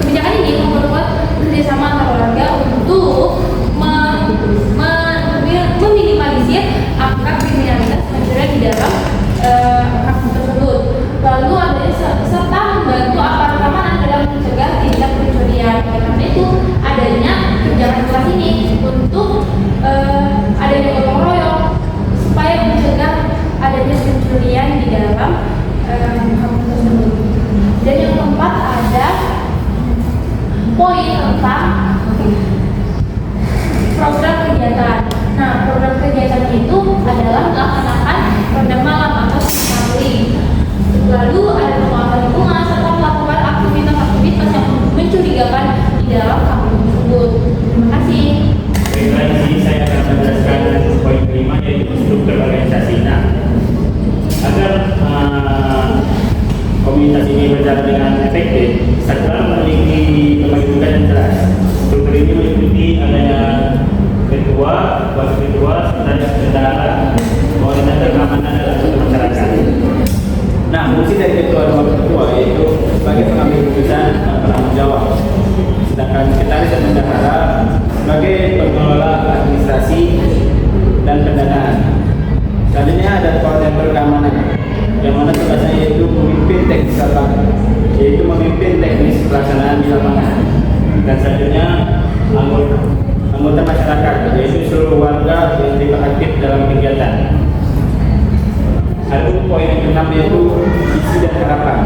kebijakan ini memperkuat kerjasama antar warga untuk meminimalisir angka kriminalitas pencurian di dalam kasus tersebut. Lalu ada serta membantu aparat keamanan dalam mencegah tindak pencurian. Karena itu adanya kebijakan kelas ini untuk adanya gotong royong supaya mencegah adanya pencurian di dalam kampus tersebut. Dan yang keempat ada poin tentang program kegiatan. Nah, program kegiatan itu adalah melaksanakan ronda malam atau patroli. Lalu ada pengawasan lingkungan serta melakukan aktivitas-aktivitas yang mencurigakan di dalam kampus tersebut. Terima kasih. Baiklah, di sini saya akan menjelaskan poin kelima yaitu struktur organisasi. Nah, agar komunitas ini berjalan dengan efektif, Sakral memiliki pembagian yang jelas. Struktur ini meliputi adanya ketua, wakil ketua, sekretaris bendahara, koordinator keamanan dalam suatu masyarakat. Nah, fungsi dari ketua dan wakil ketua yaitu sebagai pengambil keputusan dan penanggung jawab, sedangkan sekretaris dan bendahara sebagai pengelola administrasi dan pendanaan. Selanjutnya ada koordinator keamanan, yang mana tugasnya yaitu memimpin teknis pelaksanaan di lapangan. Dan selanjutnya anggota masyarakat, yaitu seluruh warga yang terlibat aktif dalam kegiatan. Lalu poin yang keenam yaitu visi dan harapan.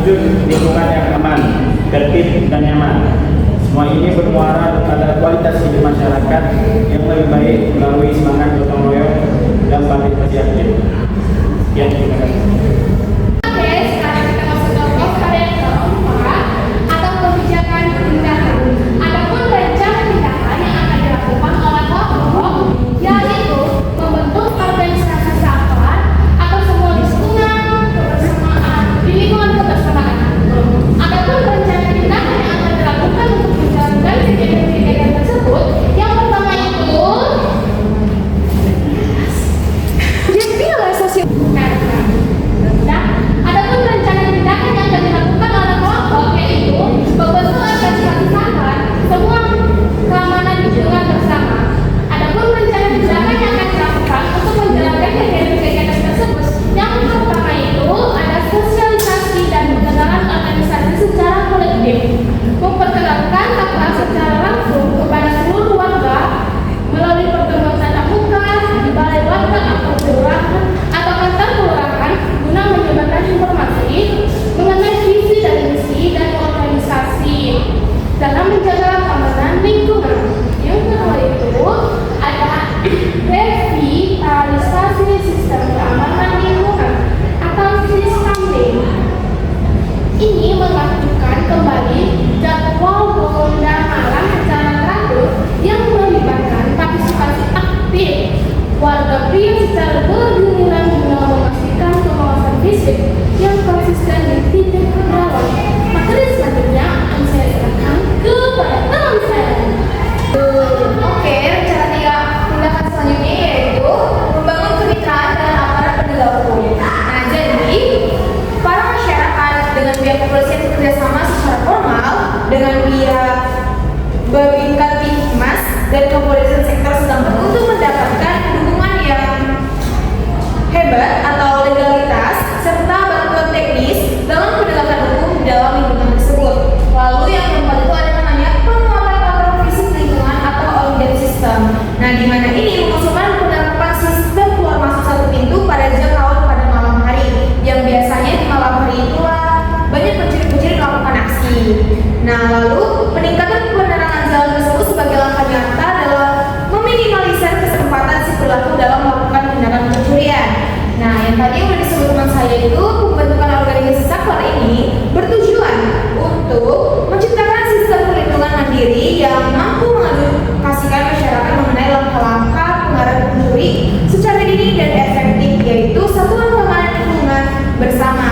mewujud lingkungan yang aman, tertib dan nyaman. Semua ini bermuara pada kualitas hidup masyarakat yang lebih baik melalui semangat gotong royong dan partisipasi aktif. Sekian, terima kasih. Oke, sekarang kita masuk ke pada yang keempat atau kebijakan penindakan. Adapun rencana tindakan yang akan dilakukan oleh kelompok yaitu membentuk organisasi saklar atau semua lingkungan kebersamaan di lingkungan kebersamaan. Adapun rencana tindakan yang akan dilakukan untuk menjalankan kegiatan tersebut, yang pertama itu Nah, adapun rencana tindakan yang akan dilakukan oleh kelompok yaitu membentuk organisasi saklar semua keamanan lingkungan bersama. Adapun rencana tindakan yang akan dilakukan untuk menjalankan kegiatan tersebut, yang pertama itu ada sosialisasi dan pengenalan organisasi secara kolektif, memperkenalkan saklar secara langsung kepada seluruh warga melalui pertemuan tatap muka di balai warga atau kelurahan atau kantor kelurahan guna menyebarkan informasi mengenai visi dan misi dan organisasi dalam menjaga keamanan lingkungan. Yang kedua itu ada revitalisasi sistem keamanan lingkungan atau sisteming. Ini mengajukan kembali jadwal ronda malam secara teratur yang melibatkan partisipasi aktif warga pria secara bergiliran guna memastikan pengawasan fisik yang konsisten di titik kendala. Materi selanjutnya akan saya serahkan kepada teman saya. Oke, rencana tindakan selanjutnya yaitu membangun kemitraan dengan aparat penegak hukum. Nah, jadi para masyarakat dengan pihak kepolisian bekerjasama secara formal dengan pihak Babinka Tipmas dan kepolisian sektor setempat untuk mendapatkan dukungan yang hebat atau legalitas serta bantuan teknis dalam penegakan hukum di dalam lingkungan tersebut. Lalu yang keempat itu ada namanya penguatan kontrol fisik lingkungan atau audit system. Nah, di mana ini mengusulkan penerapan sistem keluar masuk satu pintu pada jam awal pada malam hari, yang biasanya di malam hari itulah banyak pencuri-pencuri melakukan aksi. Nah, lalu peningkatan penerangan jalan tersebut sebagai langkah nyata dalam meminimalisir kesempatan si pelaku dalam melakukan tindakan pencurian. Nah, yang tadi sudah disebut teman saya itu, pembentukan organisasi saklar ini bertujuan untuk menciptakan sistem perlindungan mandiri yang mampu mengedukasikan masyarakat mengenai langkah-langkah pengaruh pencuri secara dini dan efektif, yaitu satuan keamanan lingkungan bersama,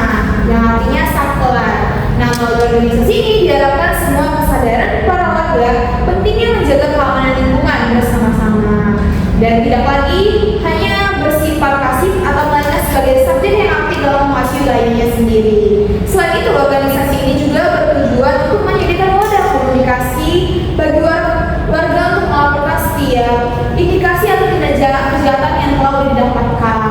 yang artinya saklar. Nah, melalui organisasi ini diharapkan semua kesadaran para warga pentingnya menjaga keamanan lingkungan bersama-sama dan tidak lagi hanya bersifat pasif atau melihat sebagai subjek yang aktif dalam memacu lainnya sendiri. Selain itu, organisasi ini juga bertujuan untuk menyediakan wadah komunikasi bagi warga untuk melaporkan setiap indikasi atau tindak kejahatan yang telah didapatkan.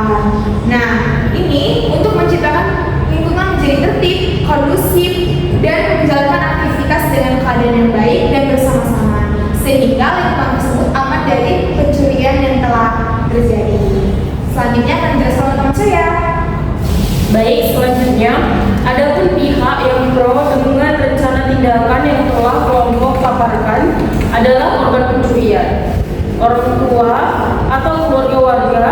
Nah, ini untuk menciptakan lingkungan menjadi tertib, kondusif, dan menjalankan aktivitas dengan keadaan yang baik dan bersama-sama, sehingga lingkungan tersebut aman dari pencurian yang telah terjadi. Selanjutnya akan dijelaskan oleh teman saya. Baik, selanjutnya adapun pihak yang pro dengan rencana tindakan yang telah kelompok paparkan adalah korban pencurian, orang tua atau keluarga warga.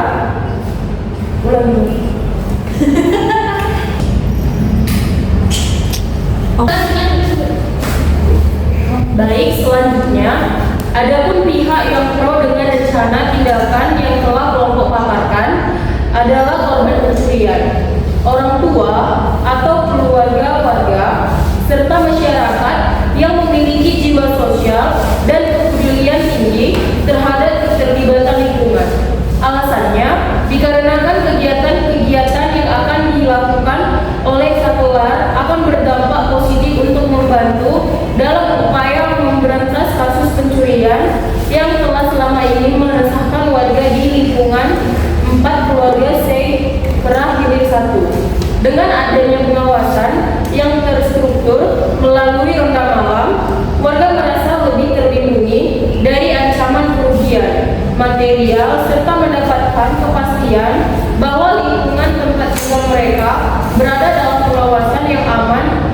Baik, selanjutnya adapun pihak yang pro dengan rencana tindakan yang telah kelompok paparkan adalah korban pencurian, orang tua atau keluarga warga serta masyarakat yang memiliki jiwa sosial dan kepedulian tinggi terhadap keterlibatan lingkungan. Alasannya dikarenakan kegiatan-kegiatan yang akan dilakukan oleh saklar akan berdampak positif untuk membantu dalam upaya memberantas kasus pencurian yang telah selama ini meresahkan warga di lingkungan 4 keluarga Perah Hilir 1. Dengan adanya pengawasan yang terstruktur melalui ronda malam, warga merasa lebih terlindungi dari ancaman kerugian material serta mendapatkan kepastian bahwa lingkungan tempat tinggal mereka berada dalam pengawasan yang aman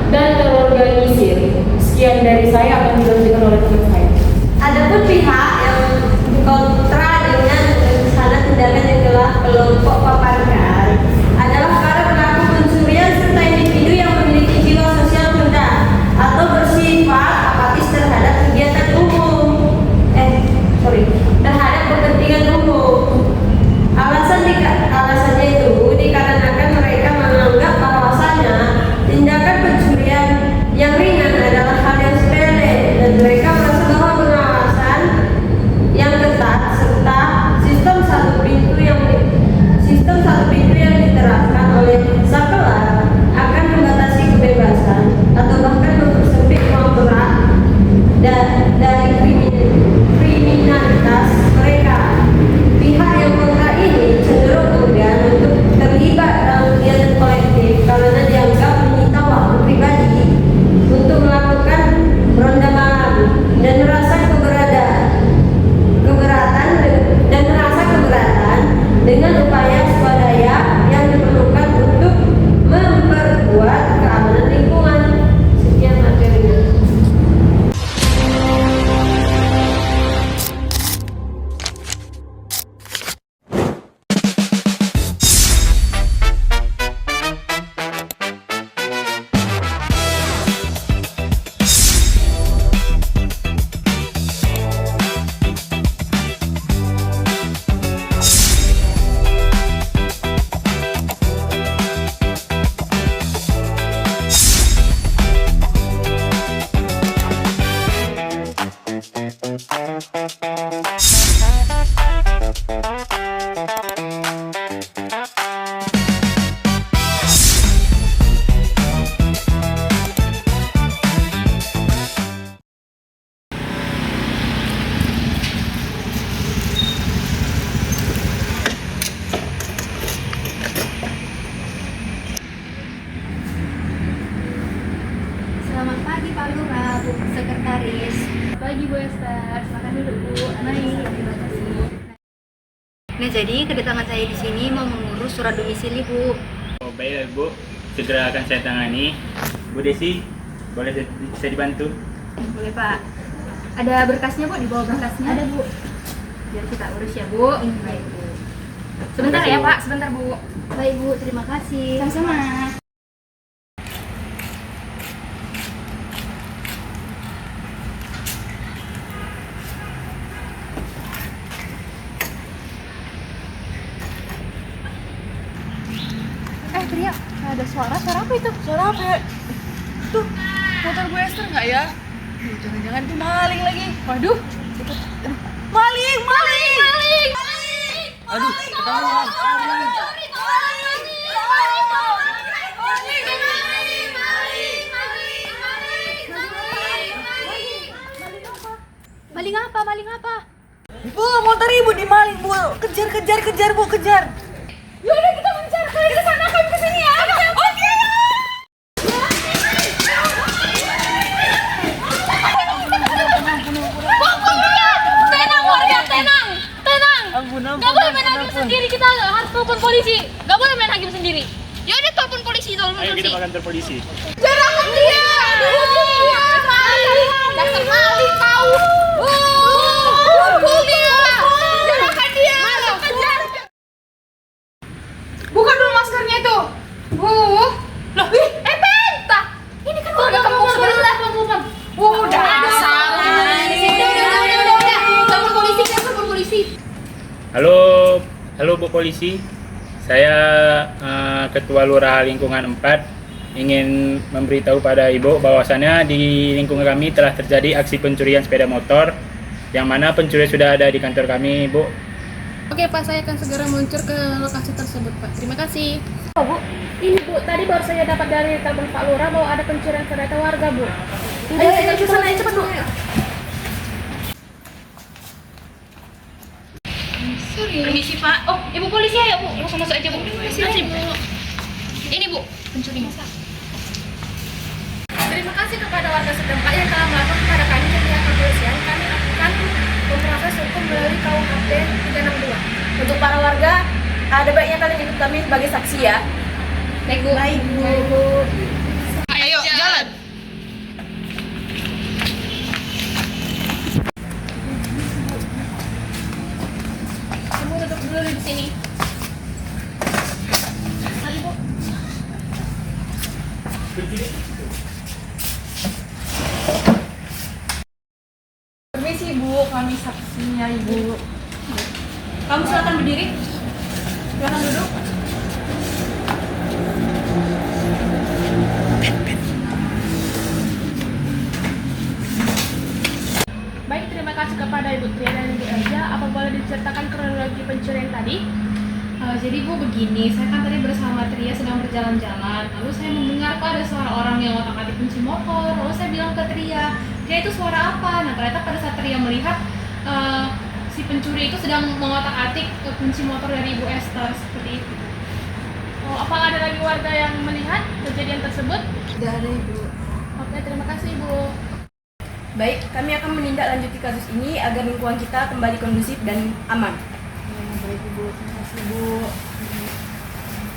Nah, jadi kedatangan saya di sini mau mengurus surat domisili, Bu. Oh, baik Bu, segera akan saya tangani. Bu Desi, boleh bisa dibantu? Boleh, Pak. Ada berkasnya, Bu? Di bawah berkasnya. Ada, Bu. Biar kita urus ya, Bu. Baik, Bu. Sebentar ya, Pak. Sebentar, Bu. Baik, Bu. Terima kasih. Sama-sama. Ria, ada suara apa itu? Suara apa ya? Tuh, motor gue Esther nggak ya? Jangan-jangan itu maling lagi. Waduh, maling! Aduh, ketahuan. Maling apa? Bu, motor ibu dimaling, Bu. Kejar, Bu, kejar. Yaudah, kita mencar. Kalian ke sana, kami ke sini ya. Oke. Tenang warga, tenang. Gak boleh main hakim sendiri, kita harus telepon polisi. Gak boleh main hakim sendiri. Yaudah, telepon polisi, Ayo kita ke kantor polisi. Jangan dia. Dasar maling tahu. Pukul dia. Jangan dia. Kejar. Buka dulu maskernya itu. Loh, Penta. Ini kan warga kampung sebelah, Bang. Udah. Telepon polisi. Halo Bu Polisi. Saya Ketua Lurah Lingkungan 4 ingin memberitahu pada Ibu bahwasannya di lingkungan kami telah terjadi aksi pencurian sepeda motor yang mana pencuri sudah ada di kantor kami, Bu. Oke Pak, saya akan segera meluncur ke lokasi tersebut Pak. Terima kasih. Oh Bu, ini Bu, tadi baru saya dapat dari telepon Pak Lurah bahwa ada pencurian sepeda warga Bu. Ayo kita ke sana, cepat Bu. Permisi Pak. Oh, Ibu polisi ya Bu. Langsung masuk aja Bu. Terima kasih Bu. Ini Bu, pencurinya. Terima kasih kepada warga setempat yang telah melapor kepada kami ke pihak kepolisian. Kami akan memproses hukum melalui KUHP 362. Untuk para warga, ada baiknya kalian ikut kami sebagai saksi ya. Baik Bu. Baik Bu. Ayo jalan. Kamu duduk dulu di sini. Mari Bu. Permisi, Bu. Kami saksinya, Ibu. Kamu silakan berdiri. Silakan duduk. Baik, terima kasih kepada Ibu Tria dan Ibu Elza. Apa boleh diceritakan kronologi pencurian tadi? Jadi Bu begini, saya kan tadi bersama Tria sedang berjalan-jalan. Lalu saya mendengar kok ada suara orang yang otak-atik kunci motor. Lalu saya bilang ke Tria itu suara apa? Nah ternyata pada saat Tria melihat si pencuri itu sedang mengotak-atik kunci motor dari Ibu Esther seperti itu. Oh, apa ada lagi warga yang melihat kejadian tersebut? Tidak ada, Ibu. Oke, terima kasih Ibu. Baik, kami akan menindaklanjuti kasus ini agar lingkungan kita kembali kondusif dan aman. Baik, Ibu. Terima kasih, Bu.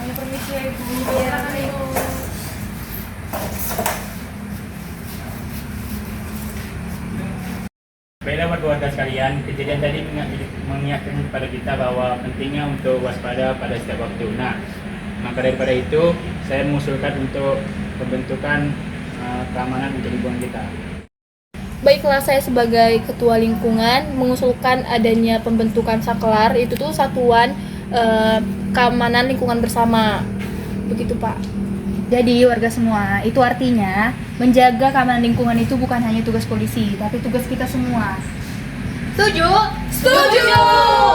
Kami permisi ya, Ibu. Silakan Ibu. Baiklah warga sekalian, kejadian tadi mengingatkan kepada kita bahwa pentingnya untuk waspada pada setiap waktu. Nah, maka daripada itu, saya mengusulkan untuk pembentukan keamanan untuk lingkungan kita. Baiklah, saya sebagai ketua lingkungan mengusulkan adanya pembentukan saklar, itu tuh satuan keamanan lingkungan bersama. Begitu Pak. Jadi warga semua, itu artinya menjaga keamanan lingkungan itu bukan hanya tugas polisi, tapi tugas kita semua. Setuju? Setuju.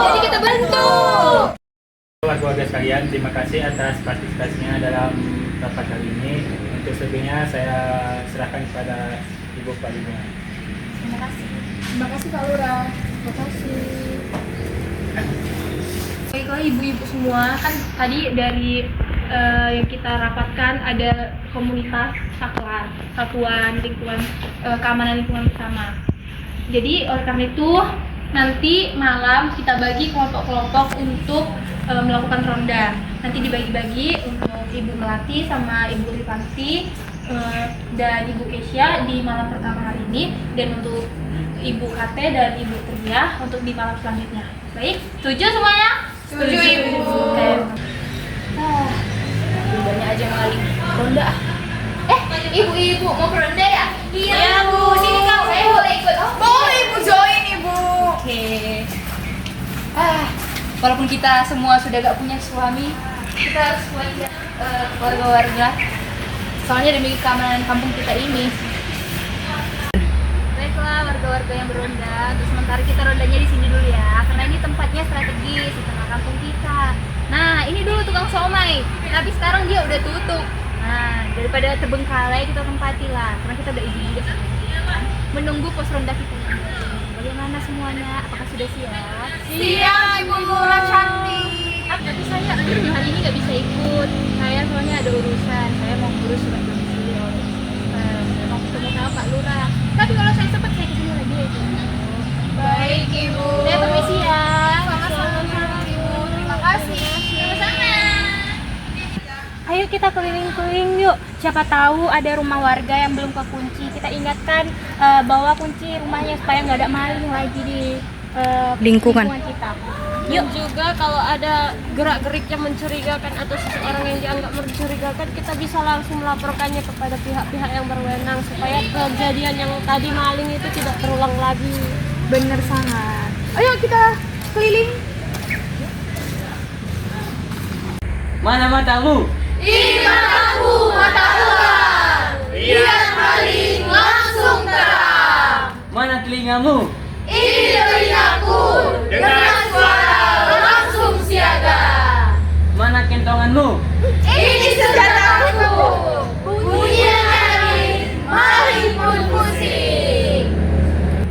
Jadi kita bantu. Warga sekalian, terima kasih atas partisipasinya dalam rapat kali ini. Untuk selebihnya saya serahkan kepada Ibu Palina. Terima kasih. Terima kasih Pak Lurah. Terima kasih. Baiklah ibu-ibu semua, kan tadi dari yang kita rapatkan ada komunitas saklar, satuan lingkungan keamanan lingkungan bersama. Jadi oleh karena itu Nanti malam kita bagi kelompok-kelompok untuk melakukan ronda. Nanti dibagi-bagi untuk Ibu Melati sama Ibu Rifanti dan Ibu Kesya di malam pertama hari ini, dan untuk Ibu Kate dan Ibu Tria untuk di malam selanjutnya. Baik, setuju semuanya? Setuju, Ibu. Oke. Banyak aja maling ronda. Ibu-ibu mau ke ronda ya? Iya, Bu. Sini kamu, saya boleh ikut. Boleh Ibu join, Ibu. Oke. Walaupun kita semua sudah gak punya suami, kita harus punya warga-warga. Soalnya demi keamanan kampung kita ini. Baiklah warga-warga yang beronda, untuk sementara kita rondanya di sini dulu ya, karena ini tempatnya strategis di tengah kampung kita. Nah, ini dulu tukang somai, tapi sekarang dia udah tutup. Nah, daripada terbengkalai kita tempatilah, karena kita udah izin juga menunggu pos ronda kita. Bagaimana semuanya? Apakah sudah siap? Siap, Ibu Lurah cantik. Tapi saya hari ini nggak bisa ikut. Saya soalnya ada urusan. Saya mau ngurus surat domisili mau ketemu sama Pak Lurah. Tapi kalau saya sempat saya kesini lagi ya. Baik, Ibu. Saya permisi ya. Sama-sama, Ibu. Terima kasih. Sama-sama. Ayo kita keliling-keliling yuk. Siapa tahu ada rumah warga yang belum kekunci. Kita ingatkan bawa kunci rumahnya supaya nggak ada maling lagi di lingkungan kita. Dan juga kalau ada gerak-gerik yang mencurigakan atau seseorang yang dianggap mencurigakan, kita bisa langsung melaporkannya kepada pihak-pihak yang berwenang supaya kejadian yang tadi maling itu tidak terulang lagi. Bener sangat. Ayo kita keliling. Mana matamu? Ini mataku, mata ular. Lihat maling langsung terang. Mana telingamu? Ini telingaku, dengar suara langsung siaga. Mana kentonganmu? Ini senjataku, bunyinya nyaring, maling pun pusing.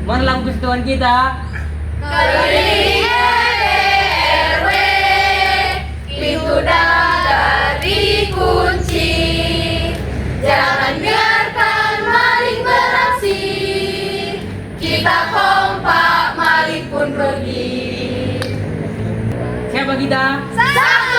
Mana lampu sentuhan kita? Keliling RW, pintu dalam dikunci. Jangan biarkan maling beraksi. Kita kompak, maling pun pergi. Siapa kita? Sama